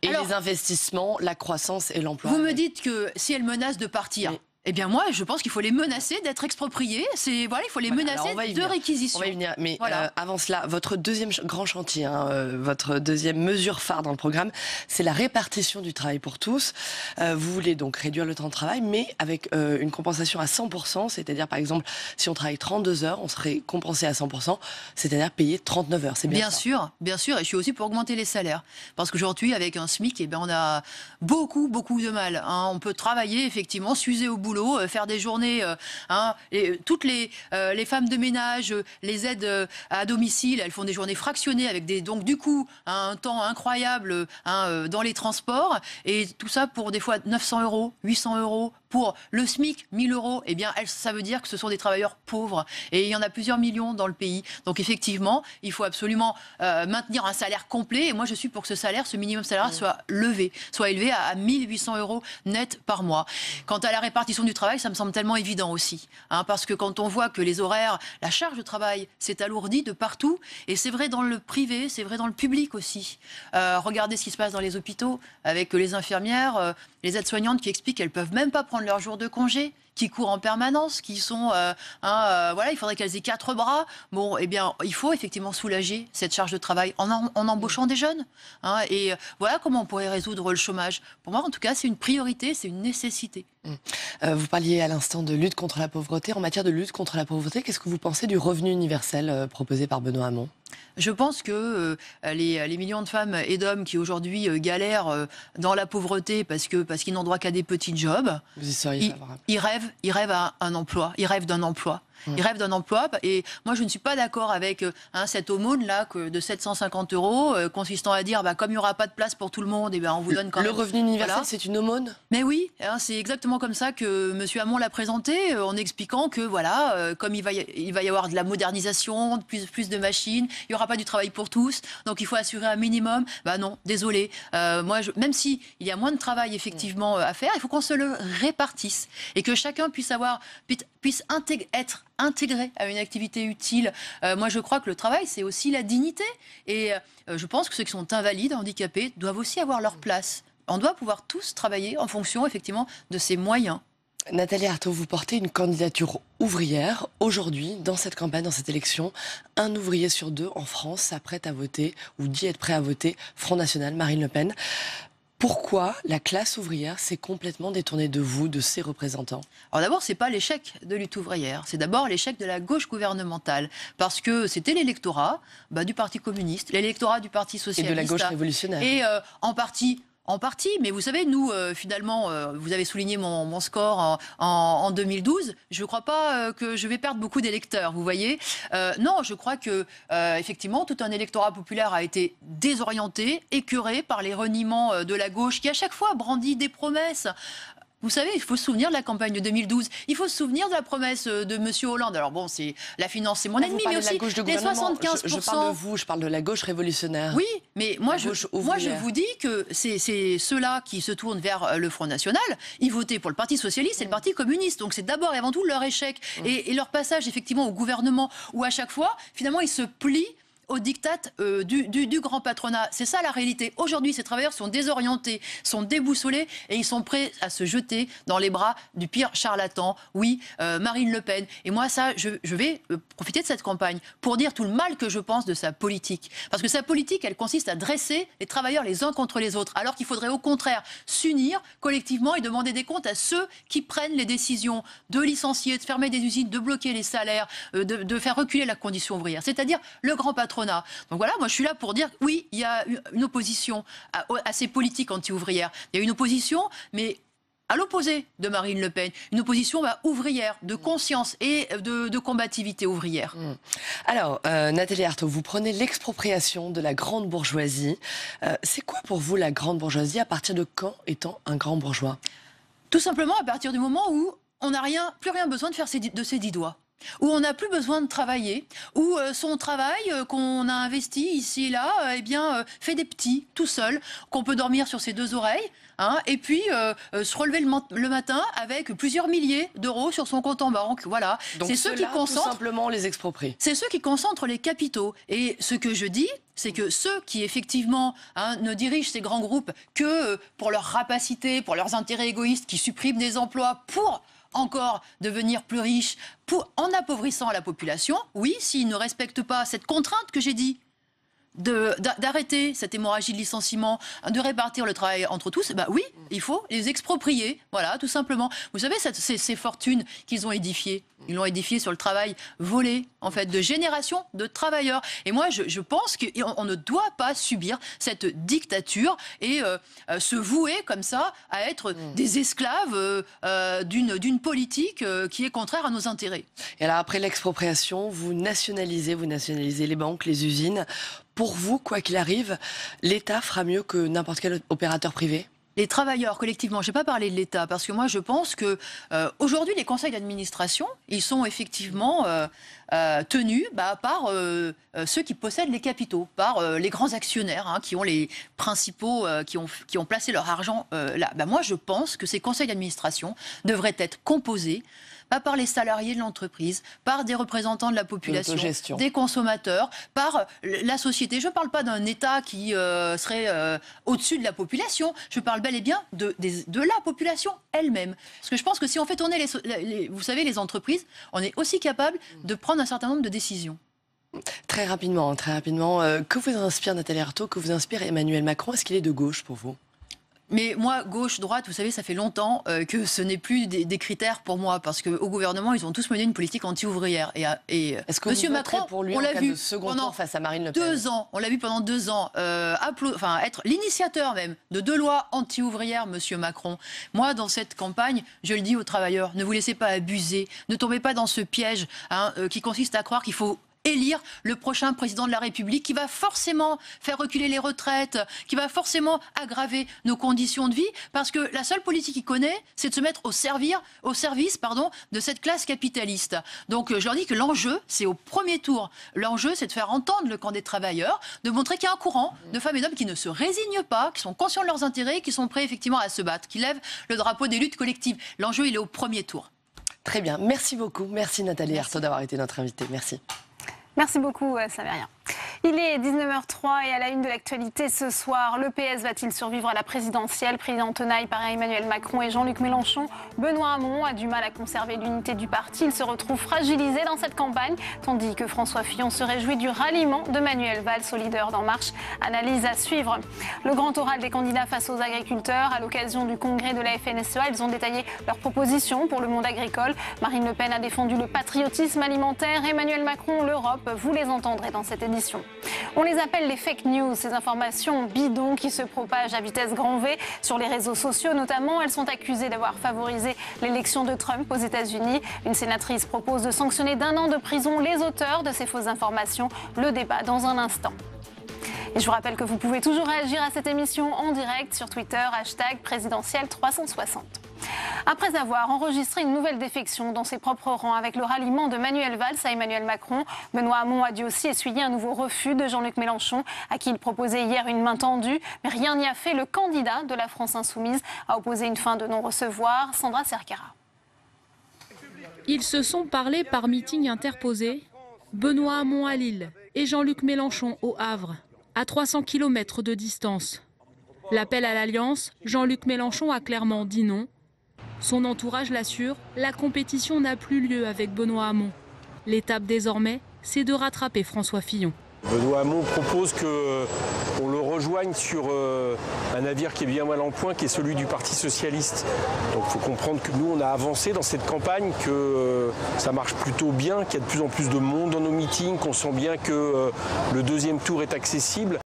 Les investissements, la croissance et l'emploi. Vous me dites que si elles menacent de partir... Eh bien moi, je pense qu'il faut les menacer d'être expropriées. Il faut les menacer de réquisition. On va y venir. Mais avant cela, votre deuxième grand chantier, votre deuxième mesure phare dans le programme, c'est la répartition du travail pour tous. Vous voulez donc réduire le temps de travail, mais avec une compensation à 100%, c'est-à-dire par exemple, si on travaille 32 heures, on serait compensé à 100%, c'est-à-dire payé 39 heures. C'est bien ça. Bien sûr. Et je suis aussi pour augmenter les salaires. Parce qu'aujourd'hui, avec un SMIC, on a beaucoup de mal. On peut travailler, effectivement, s'user au boulot, faire des journées, et toutes les femmes de ménage, les aides à domicile, elles font des journées fractionnées avec donc du coup un temps incroyable dans les transports, et tout ça pour des fois 900 €, 800 €. Pour le SMIC, 1 000 €, eh bien, ça veut dire que ce sont des travailleurs pauvres. Et il y en a plusieurs millions dans le pays. Donc, effectivement, il faut absolument maintenir un salaire complet. Et moi, je suis pour que ce minimum salaire soit élevé à 1 800 € net par mois. Quant à la répartition du travail, ça me semble tellement évident aussi. Parce que quand on voit que les horaires, la charge de travail s'est alourdie de partout, et c'est vrai dans le privé, c'est vrai dans le public aussi. Regardez ce qui se passe dans les hôpitaux avec les infirmières, les aides-soignantes qui expliquent qu'elles ne peuvent même pas prendre leur jour de congé, qui courent en permanence, qui sont... il faudrait qu'elles aient 4 bras. Bon, eh bien, il faut effectivement soulager cette charge de travail en embauchant des jeunes. Et voilà comment on pourrait résoudre le chômage. Pour moi, en tout cas, c'est une priorité, c'est une nécessité. Vous parliez à l'instant de lutte contre la pauvreté. En matière de lutte contre la pauvreté, qu'est-ce que vous pensez du revenu universel proposé par Benoît Hamon ? Je pense que les millions de femmes et d'hommes qui aujourd'hui galèrent dans la pauvreté parce qu'ils n'ont droit qu'à des petits jobs, vous y seriez favorable. Ils rêvent à un emploi, ils rêvent d'un emploi. Ils rêvent d'un emploi et moi je ne suis pas d'accord avec cette aumône-là de 750 € consistant à dire comme il n'y aura pas de place pour tout le monde, et on vous donne quand même... Le revenu universel, c'est une aumône? Mais oui, c'est exactement comme ça que M. Hamon l'a présenté, en expliquant que comme il va y avoir de la modernisation, plus de machines, il n'y aura pas du travail pour tous, donc il faut assurer un minimum. Non, désolé. Même s'il y a moins de travail effectivement à faire, il faut qu'on se le répartisse et que chacun puisse être intégré à une activité utile. Moi, je crois que le travail, c'est aussi la dignité. Et je pense que ceux qui sont invalides, handicapés, doivent aussi avoir leur place. On doit pouvoir tous travailler en fonction, effectivement, de ses moyens. Nathalie Arthaud, vous portez une candidature ouvrière. Aujourd'hui, dans cette campagne, dans cette élection, un ouvrier sur 2 en France s'apprête à voter, ou dit être prêt à voter, Front National, Marine Le Pen. Pourquoi la classe ouvrière s'est complètement détournée de vous, de ses représentants? Alors d'abord, c'est pas l'échec de lutte ouvrière, c'est d'abord l'échec de la gauche gouvernementale, parce que c'était l'électorat du Parti communiste, l'électorat du Parti socialiste et de la gauche révolutionnaire. Et en partie, mais vous savez, nous, finalement, vous avez souligné mon score en 2012. Je ne crois pas que je vais perdre beaucoup d'électeurs, vous voyez. Non, je crois que, effectivement, tout un électorat populaire a été désorienté, écœuré par les reniements de la gauche, qui à chaque fois brandit des promesses. Vous savez, il faut se souvenir de la campagne de 2012. Il faut se souvenir de la promesse de M. Hollande. Alors bon, c'est la finance, c'est mon ennemi, mais aussi les 75%. Je parle de vous, je parle de la gauche révolutionnaire. Oui, mais moi je vous dis que c'est ceux-là qui se tournent vers le Front National. Ils votaient pour le Parti socialiste et le Parti communiste. Donc c'est d'abord et avant tout leur échec et leur passage effectivement au gouvernement où à chaque fois, finalement, ils se plient au diktat du grand patronat. C'est ça la réalité. Aujourd'hui, ces travailleurs sont désorientés, sont déboussolés et ils sont prêts à se jeter dans les bras du pire charlatan. Oui, Marine Le Pen. Et moi, ça, je vais profiter de cette campagne pour dire tout le mal que je pense de sa politique. Parce que sa politique, elle consiste à dresser les travailleurs les uns contre les autres, alors qu'il faudrait au contraire s'unir collectivement et demander des comptes à ceux qui prennent les décisions de licencier, de fermer des usines, de bloquer les salaires, de faire reculer la condition ouvrière. C'est-à-dire le grand patronat. Donc voilà, moi je suis là pour dire oui, il y a une opposition à ces politiques anti-ouvrières. Il y a une opposition, mais à l'opposé de Marine Le Pen, une opposition ouvrière, de conscience et de combativité ouvrière. Alors, Nathalie Arthaud, vous prenez l'expropriation de la grande bourgeoisie. C'est quoi pour vous la grande bourgeoisie? À partir de quand est-on un grand bourgeois? Tout simplement à partir du moment où on n'a plus rien besoin de faire de ses 10 doigts. Où on n'a plus besoin de travailler, où son travail qu'on a investi ici et là, fait des petits, tout seul, qu'on peut dormir sur ses 2 oreilles, et puis se relever le matin avec plusieurs milliers d'euros sur son compte en banque. Voilà. Donc c'est ceux qui concentrent, tout simplement, les exproprient. C'est ceux qui concentrent les capitaux. Et ce que je dis, c'est que ceux qui, effectivement, ne dirigent ces grands groupes que pour leur rapacité, pour leurs intérêts égoïstes, qui suppriment des emplois pour encore devenir plus riches en appauvrissant la population, oui, s'ils ne respectent pas cette contrainte que j'ai dit, d'arrêter cette hémorragie de licenciement, de répartir le travail entre tous, oui, il faut les exproprier, voilà, tout simplement. Vous savez, ces fortunes qu'ils ont édifiées, ils l'ont édifié sur le travail volé, en fait, de générations de travailleurs. Et moi, je pense qu'on ne doit pas subir cette dictature et se vouer comme ça à être des esclaves d'une politique qui est contraire à nos intérêts. Et alors, après l'expropriation, vous nationalisez les banques, les usines. Pour vous, quoi qu'il arrive, l'État fera mieux que n'importe quel opérateur privé? Les travailleurs, collectivement, je n'ai pas parlé de l'État, parce que moi, je pense que aujourd'hui, les conseils d'administration, ils sont effectivement tenus par ceux qui possèdent les capitaux, par les grands actionnaires, qui ont les principaux, qui ont placé leur argent là. Moi, je pense que ces conseils d'administration devraient être composés pas par les salariés de l'entreprise, par des représentants de la population, des consommateurs, par la société. Je ne parle pas d'un État qui serait au-dessus de la population, je parle bel et bien de la population elle-même. Parce que je pense que si on fait tourner vous savez, les entreprises, on est aussi capable de prendre un certain nombre de décisions. Très rapidement. Que vous inspire Nathalie Arthaud, que vous inspire Emmanuel Macron? Est-ce qu'il est de gauche pour vous? Mais moi, gauche, droite, vous savez, ça fait longtemps que ce n'est plus des critères pour moi, parce qu'au gouvernement, ils ont tous mené une politique anti-ouvrière. Est-ce que Monsieur vous Macron, voterez pour lui on en l'a cas vu de second pendant tour face à Marine Le Pen 2 ans. On l'a vu pendant 2 ans, être l'initiateur même de 2 lois anti-ouvrières, Monsieur Macron. Moi, dans cette campagne, je le dis aux travailleurs, ne vous laissez pas abuser, ne tombez pas dans ce piège qui consiste à croire qu'il faut élire le prochain président de la République qui va forcément faire reculer les retraites, qui va forcément aggraver nos conditions de vie, parce que la seule politique qu'il connaît, c'est de se mettre au service de cette classe capitaliste. Donc je leur dis que l'enjeu, c'est au premier tour. L'enjeu, c'est de faire entendre le camp des travailleurs, de montrer qu'il y a un courant de femmes et d'hommes qui ne se résignent pas, qui sont conscients de leurs intérêts, qui sont prêts effectivement à se battre, qui lèvent le drapeau des luttes collectives. L'enjeu, il est au premier tour. Très bien, merci beaucoup. Merci Nathalie Arthaud d'avoir été notre invitée. Merci. Merci beaucoup, Saméria. Il est 19h03 et à la une de l'actualité ce soir, le PS va-t-il survivre à la présidentielle? Président tenaille par Emmanuel Macron et Jean-Luc Mélenchon. Benoît Hamon a du mal à conserver l'unité du parti. Il se retrouve fragilisé dans cette campagne, tandis que François Fillon se réjouit du ralliement de Manuel Valls au leader d'En Marche. Analyse à suivre. Le grand oral des candidats face aux agriculteurs. À l'occasion du congrès de la FNSEA, ils ont détaillé leurs propositions pour le monde agricole. Marine Le Pen a défendu le patriotisme alimentaire. Emmanuel Macron, l'Europe. Vous les entendrez dans cette édition. On les appelle les fake news, ces informations bidons qui se propagent à vitesse grand V sur les réseaux sociaux notamment. Elles sont accusées d'avoir favorisé l'élection de Trump aux États-Unis. Une sénatrice propose de sanctionner d'1 an de prison les auteurs de ces fausses informations. Le débat dans un instant. Et je vous rappelle que vous pouvez toujours réagir à cette émission en direct sur Twitter, #présidentielle360. Après avoir enregistré une nouvelle défection dans ses propres rangs avec le ralliement de Manuel Valls à Emmanuel Macron, Benoît Hamon a dû aussi essuyer un nouveau refus de Jean-Luc Mélenchon, à qui il proposait hier une main tendue. Mais rien n'y a fait. Le candidat de la France Insoumise a opposé une fin de non-recevoir. Sandra Cerquera. Ils se sont parlé par meeting interposé. Benoît Hamon à Lille et Jean-Luc Mélenchon au Havre, à 300 km de distance. L'appel à l'alliance, Jean-Luc Mélenchon a clairement dit non. Son entourage l'assure, la compétition n'a plus lieu avec Benoît Hamon. L'étape désormais, c'est de rattraper François Fillon. Benoît Hamon propose qu'on le rejoigne sur un navire qui est bien mal en point, qui est celui du Parti Socialiste. Donc il faut comprendre que nous, on a avancé dans cette campagne, que ça marche plutôt bien, qu'il y a de plus en plus de monde dans nos meetings, qu'on sent bien que le deuxième tour est accessible.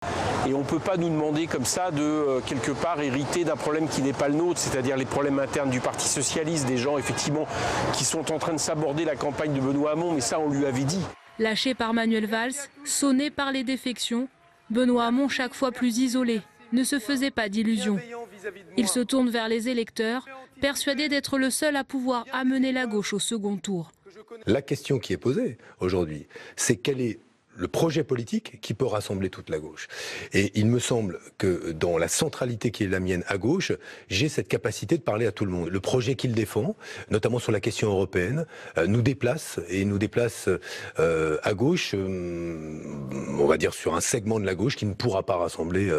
Et on ne peut pas nous demander comme ça de, quelque part, hériter d'un problème qui n'est pas le nôtre, c'est-à-dire les problèmes internes du Parti Socialiste, des gens, effectivement, qui sont en train de saborder la campagne de Benoît Hamon, mais ça, on lui avait dit. Lâché par Manuel Valls, sonné par les défections, Benoît Hamon, chaque fois plus isolé, ne se faisait pas d'illusions. Il se tourne vers les électeurs, persuadé d'être le seul à pouvoir amener la gauche au second tour. La question qui est posée aujourd'hui, c'est quel est le projet politique qui peut rassembler toute la gauche. Et il me semble que dans la centralité qui est la mienne à gauche, j'ai cette capacité de parler à tout le monde. Le projet qu'il défend, notamment sur la question européenne, nous déplace à gauche, on va dire sur un segment de la gauche qui ne pourra pas rassembler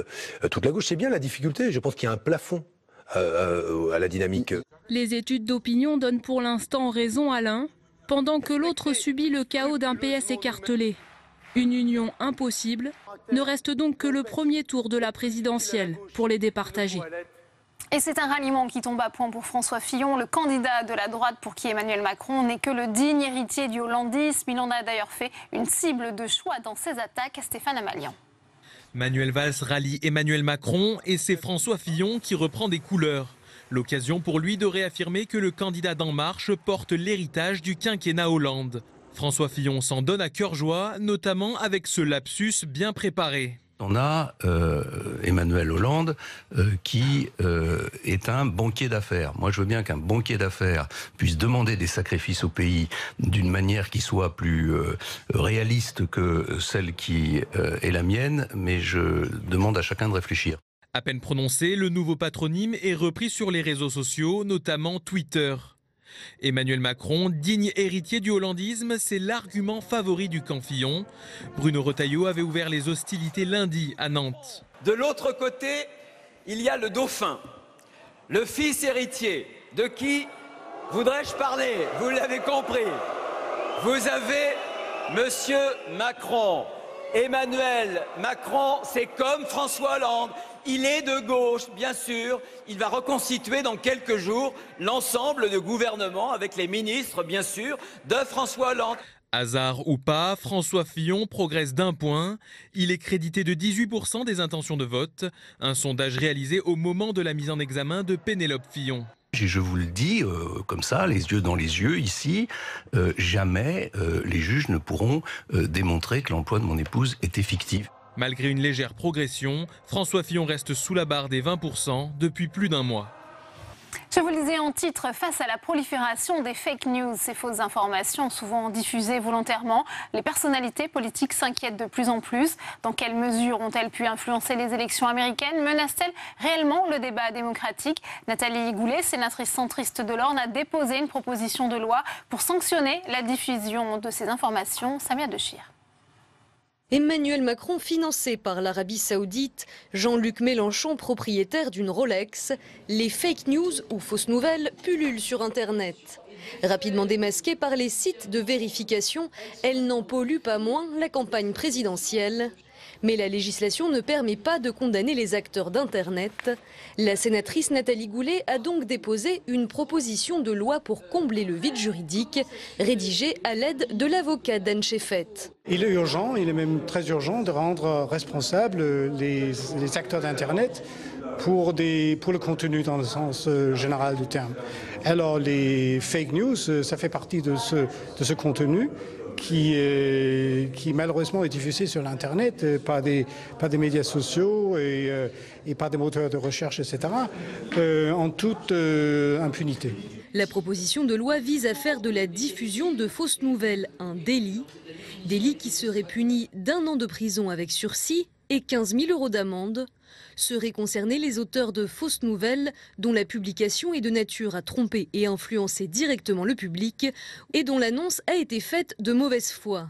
toute la gauche. C'est bien la difficulté, je pense qu'il y a un plafond à la dynamique. Les études d'opinion donnent pour l'instant raison à l'un, pendant que l'autre subit le chaos d'un PS écartelé. Une union impossible, ne reste donc que le premier tour de la présidentielle pour les départager. Et c'est un ralliement qui tombe à point pour François Fillon, le candidat de la droite pour qui Emmanuel Macron n'est que le digne héritier du hollandisme. Il en a d'ailleurs fait une cible de choix dans ses attaques. Stéphane Amalian. Manuel Valls rallie Emmanuel Macron et c'est François Fillon qui reprend des couleurs. L'occasion pour lui de réaffirmer que le candidat d'En Marche porte l'héritage du quinquennat Hollande. François Fillon s'en donne à cœur joie, notamment avec ce lapsus bien préparé. On a Emmanuel Hollande qui est un banquier d'affaires. Moi, je veux bien qu'un banquier d'affaires puisse demander des sacrifices au pays d'une manière qui soit plus réaliste que celle qui est la mienne, mais je demande à chacun de réfléchir. À peine prononcé, le nouveau patronyme est repris sur les réseaux sociaux, notamment Twitter. Emmanuel Macron, digne héritier du hollandisme, c'est l'argument favori du camp Fillon. Bruno Retailleau avait ouvert les hostilités lundi à Nantes. De l'autre côté, il y a le dauphin, le fils héritier. De qui voudrais-je parler? Vous l'avez compris. Vous avez Monsieur Macron, Emmanuel Macron, c'est comme François Hollande. Il est de gauche, bien sûr. Il va reconstituer dans quelques jours l'ensemble du gouvernement avec les ministres, bien sûr, de François Hollande. Hasard ou pas, François Fillon progresse d'1 point. Il est crédité de 18% des intentions de vote. Un sondage réalisé au moment de la mise en examen de Pénélope Fillon. Et je vous le dis comme ça, les yeux dans les yeux, ici, jamais les juges ne pourront démontrer que l'emploi de mon épouse était fictif. Malgré une légère progression, François Fillon reste sous la barre des 20% depuis plus d'1 mois. Je vous le disais en titre, face à la prolifération des fake news, ces fausses informations souvent diffusées volontairement, les personnalités politiques s'inquiètent de plus en plus. Dans quelle mesure ont-elles pu influencer les élections américaines? Menacent-elles réellement le débat démocratique? Nathalie Goulet, sénatrice centriste de l'Orne, a déposé une proposition de loi pour sanctionner la diffusion de ces informations. Samia Dechir. Emmanuel Macron financé par l'Arabie Saoudite, Jean-Luc Mélenchon propriétaire d'une Rolex, les fake news ou fausses nouvelles pullulent sur Internet. Rapidement démasquées par les sites de vérification, elles n'en polluent pas moins la campagne présidentielle. Mais la législation ne permet pas de condamner les acteurs d'Internet. La sénatrice Nathalie Goulet a donc déposé une proposition de loi pour combler le vide juridique, rédigée à l'aide de l'avocat d'Anne Cheffet. Il est urgent, il est même très urgent de rendre responsables les acteurs d'Internet pour le contenu dans le sens général du terme. Alors les fake news, ça fait partie de ce contenu qui malheureusement est diffusé sur l'Internet par des médias sociaux et par des moteurs de recherche, etc., en toute impunité. La proposition de loi vise à faire de la diffusion de fausses nouvelles un délit. Délit qui serait puni d'1 an de prison avec sursis et 15 000 € d'amende. Seraient concernés les auteurs de fausses nouvelles dont la publication est de nature à tromper et influencer directement le public et dont l'annonce a été faite de mauvaise foi.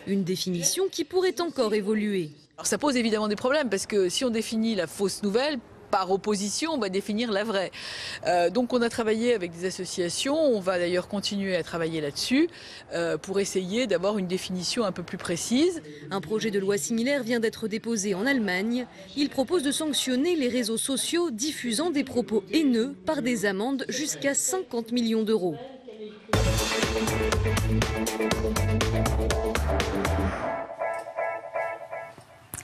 Une définition qui pourrait encore évoluer. Alors ça pose évidemment des problèmes parce que si on définit la fausse nouvelle, par opposition, on va définir la vraie. Donc on a travaillé avec des associations, on va d'ailleurs continuer à travailler là-dessus pour essayer d'avoir une définition un peu plus précise. Un projet de loi similaire vient d'être déposé en Allemagne. Il propose de sanctionner les réseaux sociaux diffusant des propos haineux par des amendes jusqu'à 50 millions d'euros.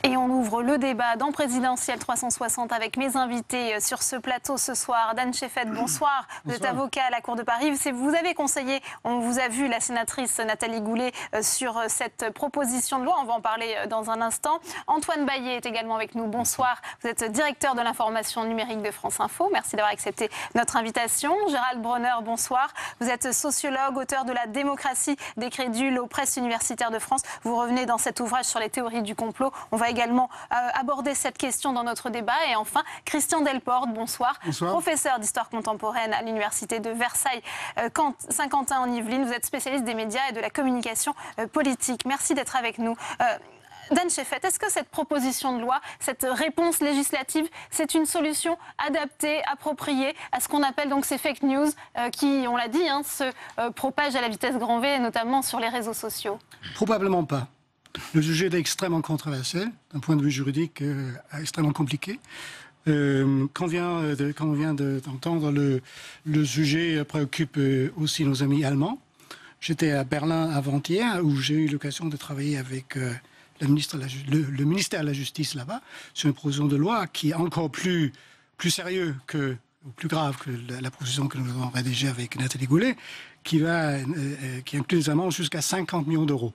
Et on ouvre le débat dans Présidentiel 360 avec mes invités sur ce plateau ce soir. Dan Cheffet, bonsoir. Vous êtes avocat à la Cour de Paris. Vous avez conseillé, on vous a vu, la sénatrice Nathalie Goulet sur cette proposition de loi. On va en parler dans un instant. Antoine Baillet est également avec nous. Bonsoir. Vous êtes directeur de l'information numérique de France Info. Merci d'avoir accepté notre invitation. Gérald Bronner, bonsoir. Vous êtes sociologue, auteur de La démocratie des crédules aux presses universitaires de France. Vous revenez dans cet ouvrage sur les théories du complot. On va également aborder cette question dans notre débat. Et enfin, Christian Delporte, bonsoir. Bonsoir. Professeur d'histoire contemporaine à l'université de Versailles, Saint-Quentin en Yvelines. Vous êtes spécialiste des médias et de la communication politique. Merci d'être avec nous. Dan Cheffet, est-ce que cette proposition de loi, cette réponse législative, c'est une solution adaptée, appropriée à ce qu'on appelle donc ces fake news qui, on l'a dit, se propagent à la vitesse grand V, notamment sur les réseaux sociaux? Probablement pas. Le sujet est extrêmement controversé, d'un point de vue juridique extrêmement compliqué. Quand on vient d'entendre, le sujet préoccupe aussi nos amis allemands. J'étais à Berlin avant-hier, où j'ai eu l'occasion de travailler avec le ministère de la Justice là-bas, sur une proposition de loi qui est encore plus sérieux ou plus grave que la proposition que nous avons rédigée avec Nathalie Goulet, qui inclut des amendes jusqu'à 50 millions d'euros.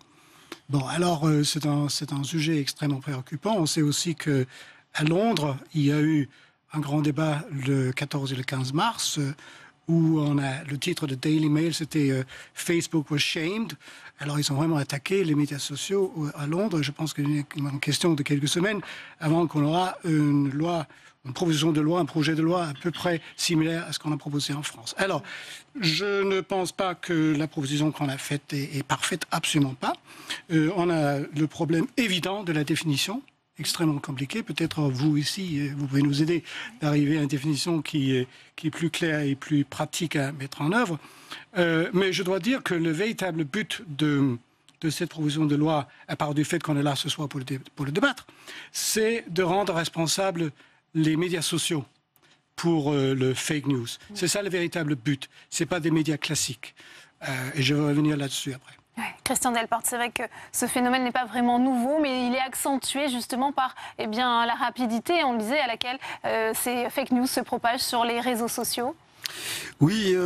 Bon, alors c'est un sujet extrêmement préoccupant. On sait aussi qu'à Londres, il y a eu un grand débat le 14 et le 15 mars où le titre de Daily Mail, c'était Facebook was shamed. Alors ils ont vraiment attaqué les médias sociaux à Londres. Je pense qu'il est une question de quelques semaines avant qu'on aura une proposition de loi, un projet de loi à peu près similaire à ce qu'on a proposé en France. Alors, je ne pense pas que la proposition qu'on a faite est parfaite, absolument pas. On a le problème évident de la définition, extrêmement compliqué. Peut-être vous ici, vous pouvez nous aider d'arriver à une définition qui est plus claire et plus pratique à mettre en œuvre. Mais je dois dire que le véritable but de de cette proposition de loi, à part du fait qu'on est là ce soir pour le débattre, c'est de rendre responsables les médias sociaux pour le fake news. C'est ça le véritable but. Ce n'est pas des médias classiques. Et je vais revenir là-dessus après. Christian Delporte, c'est vrai que ce phénomène n'est pas vraiment nouveau, mais il est accentué justement par la rapidité, on le disait, à laquelle ces fake news se propagent sur les réseaux sociaux. Oui,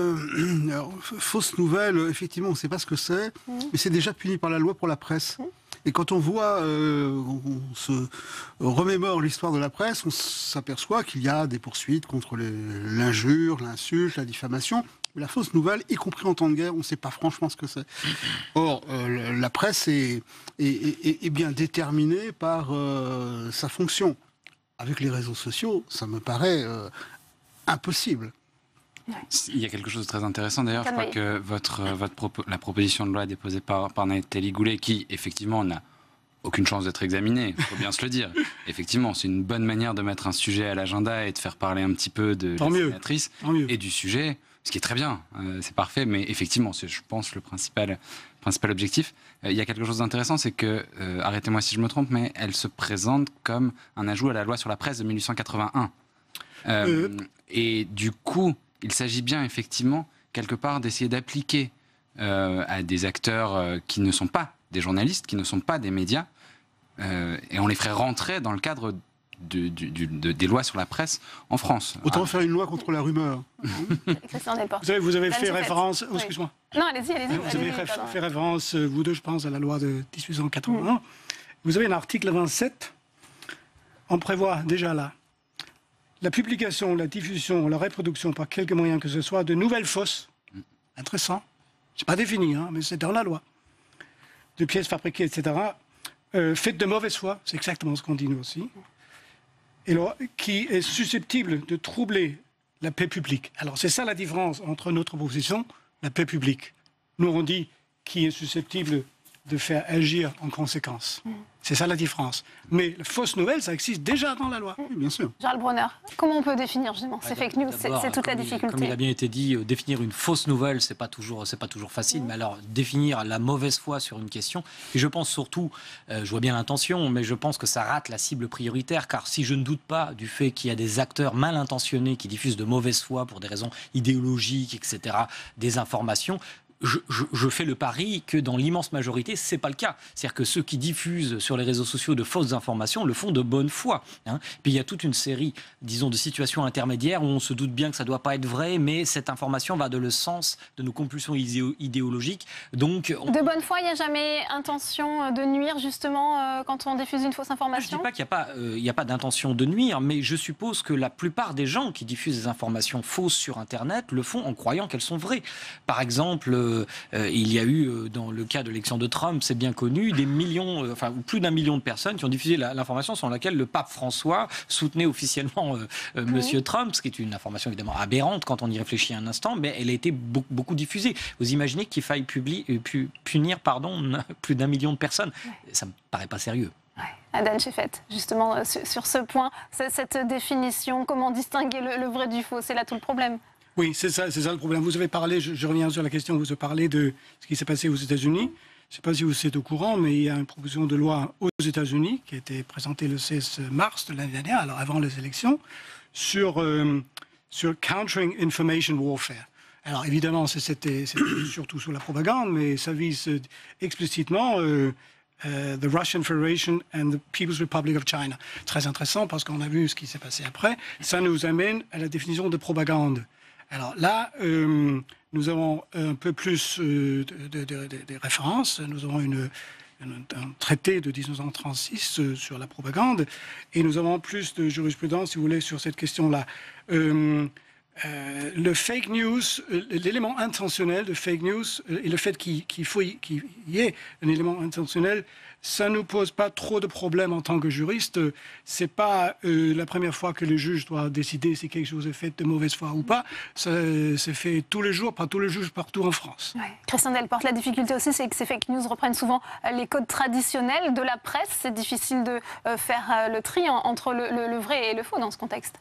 fausse nouvelle, effectivement, on ne sait pas ce que c'est, mais c'est déjà puni par la loi pour la presse. Et quand on voit, on se remémore l'histoire de la presse, on s'aperçoit qu'il y a des poursuites contre l'injure, l'insulte, la diffamation. Mais la fausse nouvelle, y compris en temps de guerre, on ne sait pas franchement ce que c'est. Or, la presse est bien déterminée par sa fonction. Avec les réseaux sociaux, ça me paraît impossible. Il y a quelque chose de très intéressant d'ailleurs. Je crois que la proposition de loi déposée par Nathalie Goulet, qui effectivement n'a aucune chance d'être examinée, il faut bien se le dire. Effectivement, c'est une bonne manière de mettre un sujet à l'agenda et de faire parler un petit peu de la sénatrice et du sujet. Ce qui est très bien, c'est parfait, mais effectivement, c'est, je pense, le principal objectif. Il y a quelque chose d'intéressant, c'est que, arrêtez-moi si je me trompe, mais elle se présente comme un ajout à la loi sur la presse de 1881. Et du coup, il s'agit bien, effectivement, quelque part, d'essayer d'appliquer à des acteurs qui ne sont pas des journalistes, qui ne sont pas des médias, et on les ferait rentrer dans le cadre des lois sur la presse en France. Autant faire une loi contre la rumeur. Christian Delporte. Vous avez fait référence... Oh, excuse-moi. Non, allez-y. Vous avez fait référence, vous deux, je pense, à la loi de 1881. Vous avez un article 27. On prévoit déjà là la publication, la diffusion, la reproduction par quelque moyen que ce soit de nouvelles fausses. Intéressant. C'est pas défini, mais c'est dans la loi. De pièces fabriquées, etc. Faites de mauvaise foi. C'est exactement ce qu'on dit nous aussi. Et alors, qui est susceptible de troubler la paix publique. Alors, c'est ça la différence entre notre proposition, la paix publique. Nous, on dit qui est susceptible de faire agir en conséquence. C'est ça la différence. Mais la fausse nouvelle, ça existe déjà dans la loi. Oui, bien sûr. Charles Bronner, comment on peut définir justement ces fake news? C'est toute la difficulté. Comme il a bien été dit, définir une fausse nouvelle, c'est pas toujours facile. Mais alors, définir la mauvaise foi sur une question, et je pense surtout, je vois bien l'intention, mais je pense que ça rate la cible prioritaire, car si je ne doute pas du fait qu'il y a des acteurs mal intentionnés qui diffusent de mauvaise foi pour des raisons idéologiques, etc., des informations, je fais le pari que dans l'immense majorité, c'est pas le cas. C'est-à-dire que ceux qui diffusent sur les réseaux sociaux de fausses informations le font de bonne foi. Puis il y a toute une série, disons, de situations intermédiaires où on se doute bien que ça doit pas être vrai, mais cette information va dans le sens de nos compulsions idéologiques. Donc, de bonne foi, il n'y a jamais intention de nuire, justement, quand on diffuse une fausse information? Je dis pas qu'il n'y a pas d'intention de nuire, mais je suppose que la plupart des gens qui diffusent des informations fausses sur Internet le font en croyant qu'elles sont vraies. Par exemple, il y a eu, dans le cas de l'élection de Trump, c'est bien connu, des millions, plus d'1 million de personnes qui ont diffusé l'information selon laquelle le pape François soutenait officiellement Monsieur Trump, ce qui est une information évidemment aberrante quand on y réfléchit un instant, mais elle a été beaucoup diffusée. Vous imaginez qu'il faille punir plus d'1 million de personnes? Ça me paraît pas sérieux. Adan Shefet, justement, sur ce point, cette définition, comment distinguer le vrai du faux, c'est là tout le problème. Oui, c'est ça le problème. Vous avez parlé, je reviens sur la question, vous avez parlé de ce qui s'est passé aux États-Unis. Je ne sais pas si vous êtes au courant, mais il y a une proposition de loi aux États-Unis qui a été présentée le 16 mars de l'année dernière, alors avant les élections, sur countering information warfare. Alors évidemment, c'était surtout sur la propagande, mais ça vise explicitement the Russian Federation and the People's Republic of China. Très intéressant parce qu'on a vu ce qui s'est passé après. Ça nous amène à la définition de propagande. Alors là, nous avons un peu plus de références. Nous avons un traité de 1936 sur la propagande et nous avons plus de jurisprudence, si vous voulez, sur cette question-là. Le fake news, l'élément intentionnel de fake news et le fait qu'il y ait un élément intentionnel, ça ne nous pose pas trop de problèmes en tant que juriste. Ce n'est pas la première fois que le juge doit décider si quelque chose est fait de mauvaise foi ou pas. Ça c'est fait tous les jours, par tous les juges partout en France. Ouais. Christian Delporte, la difficulté aussi, c'est que ces fake news reprennent souvent les codes traditionnels de la presse. C'est difficile de faire le tri entre le vrai et le faux dans ce contexte.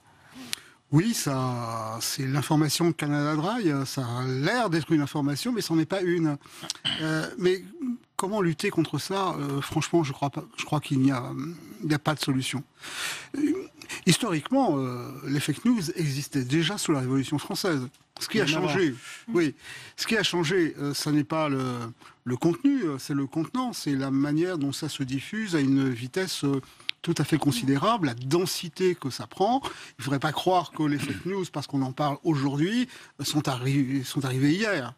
Oui, c'est l'information Canada Dry. Ça a l'air d'être une information, mais ce n'en est pas une. Mais comment lutter contre ça? Franchement, je crois qu'il n'y a pas de solution. Historiquement, les fake news existaient déjà sous la Révolution française. Ce qui a changé, ce n'est pas le contenu, c'est le contenant, c'est la manière dont ça se diffuse à une vitesse tout à fait considérable, la densité que ça prend. Il ne faudrait pas croire que les fake news, parce qu'on en parle aujourd'hui, sont arrivées hier.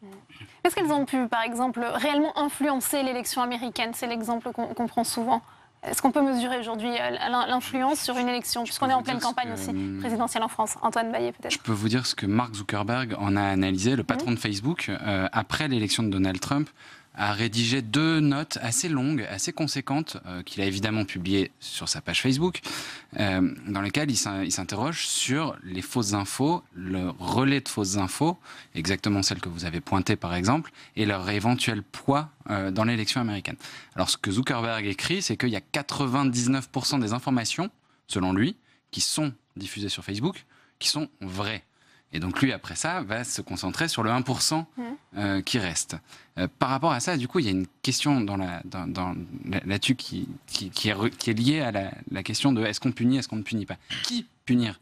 Est-ce qu'elles ont pu, par exemple, réellement influencer l'élection américaine? C'est l'exemple qu'on prend souvent. Est-ce qu'on peut mesurer aujourd'hui l'influence sur une élection, puisqu'on est en pleine campagne aussi présidentielle en France? Antoine Baillet, peut-être. Je peux vous dire ce que Mark Zuckerberg en a analysé, le patron de Facebook, après l'élection de Donald Trump, a rédigé 2 notes assez longues, assez conséquentes, qu'il a évidemment publiées sur sa page Facebook, dans lesquelles il s'interroge sur les fausses infos, le relais de fausses infos, exactement celles que vous avez pointées par exemple, et leur éventuel poids dans l'élection américaine. Alors ce que Zuckerberg écrit, c'est qu'il y a 99% des informations, selon lui, qui sont diffusées sur Facebook, qui sont vraies. Et donc lui, après ça, va se concentrer sur le 1% qui reste. Par rapport à ça, du coup, il y a une question là-dessus qui est liée à la question de est-ce qu'on punit, est-ce qu'on ne punit pas? Qui punir?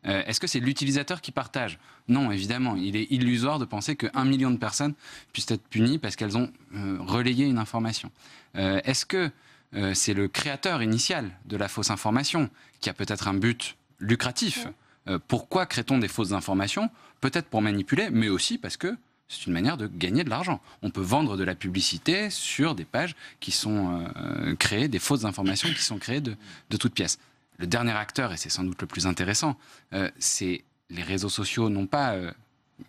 Est-ce que c'est l'utilisateur qui partage? Non, évidemment. Il est illusoire de penser que 1 million de personnes puissent être punies parce qu'elles ont relayé une information. Est-ce que c'est le créateur initial de la fausse information qui a peut-être un but lucratif? Pourquoi crée-t-on des fausses informations? Peut-être pour manipuler, mais aussi parce que c'est une manière de gagner de l'argent. On peut vendre de la publicité sur des pages qui sont créées, des fausses informations qui sont créées de toutes pièces. Le dernier acteur, et c'est sans doute le plus intéressant, c'est les réseaux sociaux, non pas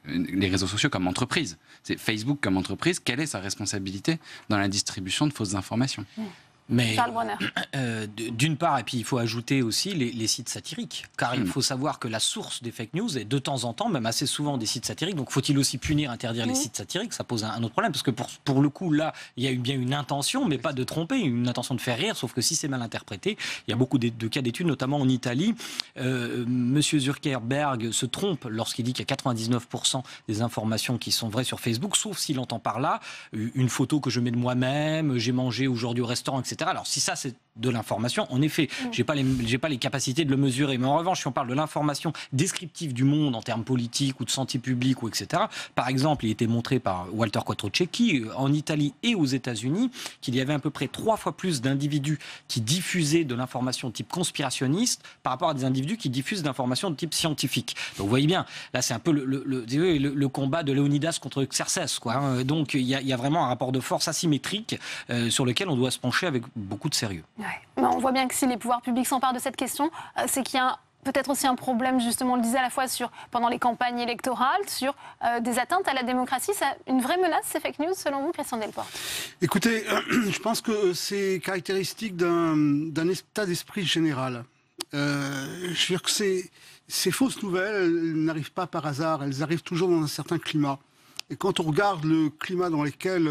les réseaux sociaux comme entreprise. C'est Facebook comme entreprise. Quelle est sa responsabilité dans la distribution de fausses informations? Mais d'une part, et puis il faut ajouter aussi les sites satiriques, car il faut savoir que la source des fake news est de temps en temps, même assez souvent, des sites satiriques. Donc faut-il aussi punir, interdire les sites satiriques? Ça pose un autre problème, parce que pour le coup, là, il y a eu bien une intention, mais pas de tromper, une intention de faire rire, sauf que si c'est mal interprété, il y a beaucoup de cas d'études, notamment en Italie. Monsieur Zuckerberg se trompe lorsqu'il dit qu'il y a 99% des informations qui sont vraies sur Facebook, sauf s'il entend par là une photo que je mets de moi-même, j'ai mangé aujourd'hui au restaurant, etc. Alors si ça c'est de l'information, en effet, j'ai pas les capacités de le mesurer, mais en revanche si on parle de l'information descriptive du monde en termes politiques ou de santé publique ou etc. Par exemple, il était montré par Walter Quattrocecchi en Italie et aux États-Unis qu'il y avait à peu près 3 fois plus d'individus qui diffusaient de l'information de type conspirationniste par rapport à des individus qui diffusent de l'information de type scientifique. Donc vous voyez bien, là c'est un peu le combat de Léonidas contre Xerxès, quoi, hein. Donc il y a vraiment un rapport de force asymétrique sur lequel on doit se pencher avec beaucoup de sérieux. Ouais. On voit bien que si les pouvoirs publics s'emparent de cette question, c'est qu'il y a peut-être aussi un problème, justement, on le disait à la fois pendant les campagnes électorales, sur des atteintes à la démocratie. C'est une vraie menace, ces fake news, selon vous, Christian Delporte? Écoutez, je pense que c'est caractéristique d'un état d'esprit général. Je veux dire que ces fausses nouvelles, elles n'arrivent pas par hasard, elles arrivent toujours dans un certain climat. Et quand on regarde le climat dans lequel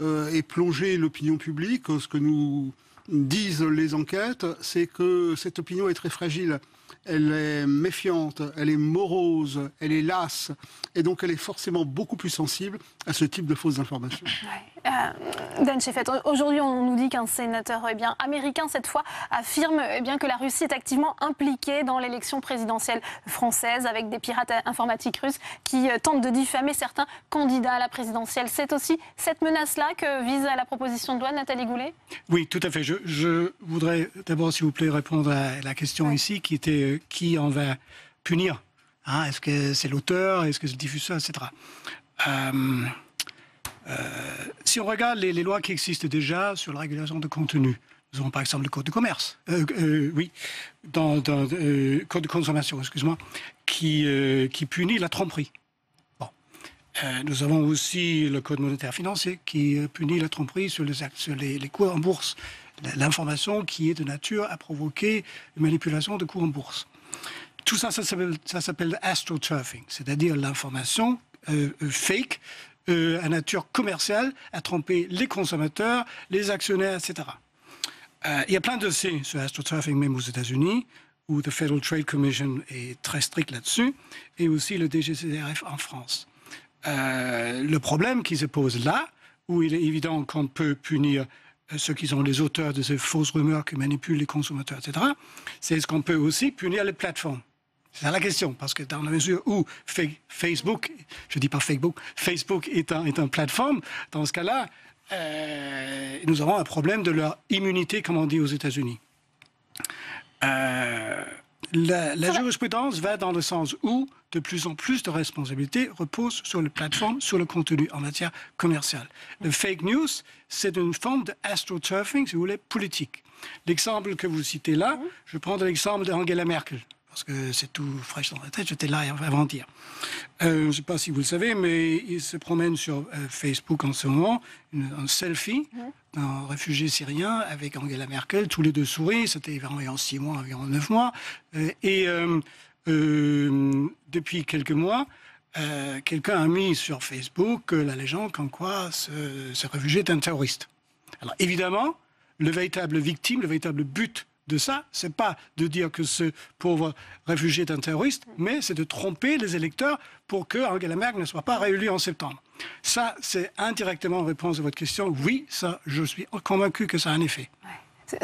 est plongée l'opinion publique, ce que nous disent les enquêtes, c'est que cette opinion est très fragile. Elle est méfiante, elle est morose, elle est lasse, et donc elle est forcément beaucoup plus sensible à ce type de fausses informations. Dan Shefet, aujourd'hui on nous dit qu'un sénateur américain cette fois affirme que la Russie est activement impliquée dans l'élection présidentielle française avec des pirates informatiques russes qui tentent de diffamer certains candidats à la présidentielle. C'est aussi cette menace-là que vise la proposition de loi, Nathalie Goulet? Oui, tout à fait. Je voudrais d'abord, s'il vous plaît, répondre à la question ici qui était qui en va punir, hein? Est-ce que c'est l'auteur, est-ce que c'est le diffuseur, etc. Si on regarde les lois qui existent déjà sur la régulation de contenu, nous avons par exemple le code de commerce, code de consommation, excuse-moi, qui punit la tromperie. Bon. Nous avons aussi le code monétaire financier qui punit la tromperie sur les cours en bourse. L'information qui est de nature à provoquer une manipulation de cours en bourse. Tout ça, ça s'appelle astroturfing, c'est-à-dire l'information fake à nature commerciale à tromper les consommateurs, les actionnaires, etc. Il y a plein de dossiers sur astroturfing, même aux États-Unis, où the Federal Trade Commission est très strict là-dessus, et aussi le DGCCRF en France. Le problème qui se pose là, où il est évident qu'on peut punir ceux qui sont les auteurs de ces fausses rumeurs qui manipulent les consommateurs, etc., c'est est-ce qu'on peut aussi punir les plateformes? C'est ça la question, parce que dans la mesure où Facebook, je dis pas Facebook est une plateforme, dans ce cas-là, nous aurons un problème de leur immunité, comme on dit aux États-Unis. La jurisprudence va dans le sens où de plus en plus de responsabilités reposent sur les plateformes, sur le contenu en matière commerciale. Le fake news, c'est une forme de astroturfing, si vous voulez, politique. L'exemple que vous citez là, je prends l'exemple d'Angela Merkel, parce que c'est tout fraîche dans la tête, j'étais là avant-hier. Je ne sais pas si vous le savez, mais il se promène sur Facebook en ce moment, un selfie d'un réfugié syrien avec Angela Merkel, tous les deux sourient, c'était environ 6 mois, environ 9 mois. Depuis quelques mois, quelqu'un a mis sur Facebook la légende comme quoi ce réfugié est un terroriste. Alors évidemment, le véritable victime, le véritable but de ça, c'est pas de dire que ce pauvre réfugié est un terroriste, mais c'est de tromper les électeurs pour que Angela Merkel ne soit pas réélue en septembre. Ça, c'est indirectement en réponse à votre question. Oui, ça, je suis convaincu que ça a un effet. Ouais.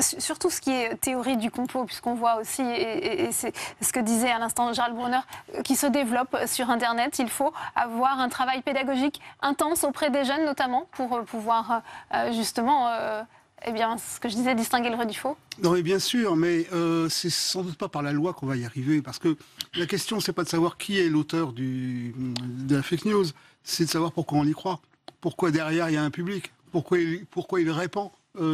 Surtout ce qui est théorie du complot, puisqu'on voit aussi, et c'est ce que disait à l'instant Gérald Bronner, qui se développe sur Internet. Il faut avoir un travail pédagogique intense auprès des jeunes, notamment, pour pouvoir justement... Eh bien, ce que je disais, distinguer le vrai du faux. Non, mais bien sûr, mais c'est sans doute pas par la loi qu'on va y arriver, parce que la question, c'est pas de savoir qui est l'auteur de la fake news, c'est de savoir pourquoi on y croit, pourquoi derrière il y a un public, pourquoi il répand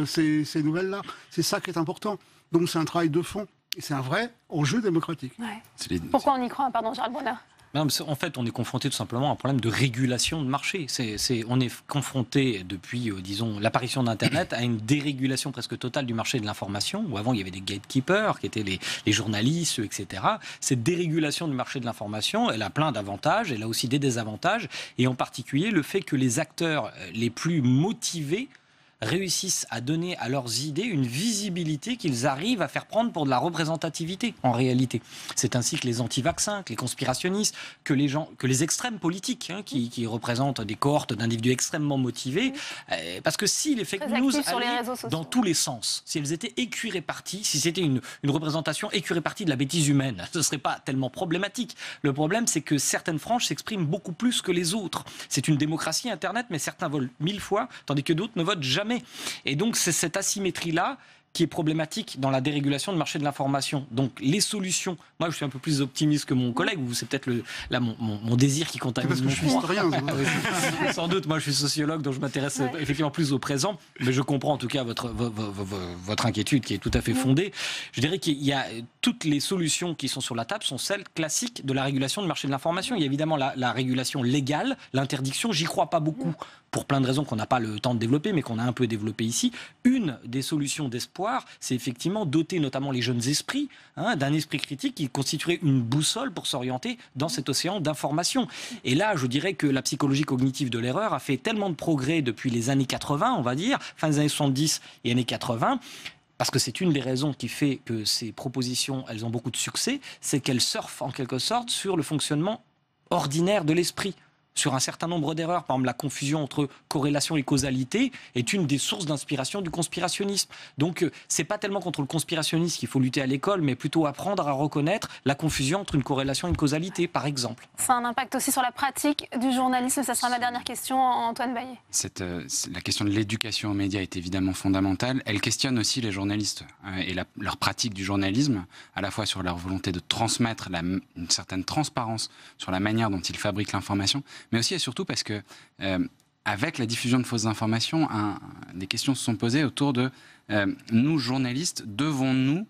ces nouvelles-là. C'est ça qui est important. Donc c'est un travail de fond, et c'est un vrai enjeu démocratique. Ouais. Pourquoi on y croit, pardon, Gérald Bronner? En fait, on est confronté tout simplement à un problème de régulation de marché. On est confronté depuis, disons, l'apparition d'Internet à une dérégulation presque totale du marché de l'information, où avant il y avait des gatekeepers, qui étaient les journalistes, etc. Cette dérégulation du marché de l'information, elle a plein d'avantages, elle a aussi des désavantages, et en particulier le fait que les acteurs les plus motivés réussissent à donner à leurs idées une visibilité qu'ils arrivent à faire prendre pour de la représentativité, en réalité. C'est ainsi que les anti-vaccins, que les conspirationnistes, que les extrêmes politiques, qui représentent des cohortes d'individus extrêmement motivés, parce que si les fake news allaient dans tous les sens, si elles étaient équiréparties, si c'était une représentation équirépartie de la bêtise humaine, ce ne serait pas tellement problématique. Le problème, c'est que certaines franges s'expriment beaucoup plus que les autres. C'est une démocratie, Internet, mais certains volent 1000 fois, tandis que d'autres ne votent jamais. Et donc, c'est cette asymétrie-là qui est problématique dans la dérégulation du marché de l'information. Donc, les solutions... Moi, je suis un peu plus optimiste que mon collègue. C'est peut-être mon désir qui contamine. Parce que je suis historien. Sans doute. Moi, je suis sociologue, donc je m'intéresse effectivement plus au présent. Mais je comprends en tout cas votre inquiétude qui est tout à fait fondée. Je dirais qu'il y a toutes les solutions qui sont sur la table sont celles classiques de la régulation du marché de l'information. Il y a évidemment la régulation légale, l'interdiction. J'y crois pas beaucoup, pour plein de raisons qu'on n'a pas le temps de développer, mais qu'on a un peu développé ici. Une des solutions d'espoir, c'est effectivement doter notamment les jeunes esprits d'un esprit critique qui constituerait une boussole pour s'orienter dans cet océan d'informations. Et là, je dirais que la psychologie cognitive de l'erreur a fait tellement de progrès depuis les années 80, on va dire, fin des années 70 et années 80, parce que c'est une des raisons qui fait que ces propositions, elles ont beaucoup de succès, c'est qu'elles surfent en quelque sorte sur le fonctionnement ordinaire de l'esprit, sur un certain nombre d'erreurs. Par exemple, la confusion entre corrélation et causalité est une des sources d'inspiration du conspirationnisme. Donc, c'est pas tellement contre le conspirationnisme qu'il faut lutter à l'école, mais plutôt apprendre à reconnaître la confusion entre une corrélation et une causalité, par exemple. Ça a un impact aussi sur la pratique du journalisme. Ça sera ma dernière question, Antoine Baillet. La question de l'éducation aux médias est évidemment fondamentale. Elle questionne aussi les journalistes et leur pratique du journalisme, à la fois sur leur volonté de transmettre une certaine transparence sur la manière dont ils fabriquent l'information, mais aussi et surtout parce que, avec la diffusion de fausses informations, des questions se sont posées autour de nous, journalistes, devons-nous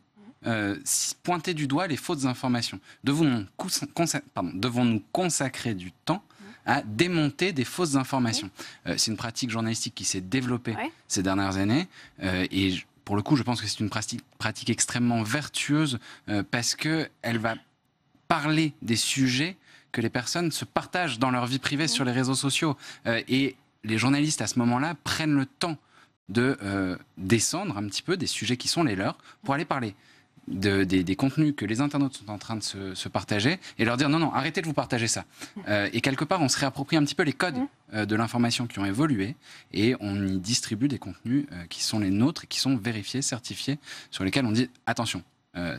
pointer du doigt les fausses informations? Devons-nous consacrer du temps à démonter des fausses informations? C'est une pratique journalistique qui s'est développée ces dernières années, et pour le coup, je pense que c'est une pratique extrêmement vertueuse parce qu'elle va parler des sujets que les personnes se partagent dans leur vie privée sur les réseaux sociaux. Et les journalistes, à ce moment-là, prennent le temps de descendre un petit peu des sujets qui sont les leurs pour aller parler des contenus que les internautes sont en train de se partager et leur dire non, arrêtez de vous partager ça. Et quelque part, on se réapproprie un petit peu les codes de l'information qui ont évolué et on y distribue des contenus qui sont les nôtres et qui sont vérifiés, certifiés, sur lesquels on dit attention,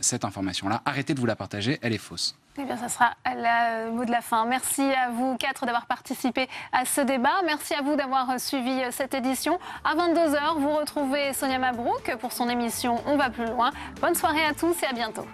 cette information-là, arrêtez de vous la partager, elle est fausse. Eh bien, ça sera le mot de la fin. Merci à vous quatre d'avoir participé à ce débat. Merci à vous d'avoir suivi cette édition. À 22h, vous retrouvez Sonia Mabrouk pour son émission On va plus loin. Bonne soirée à tous et à bientôt.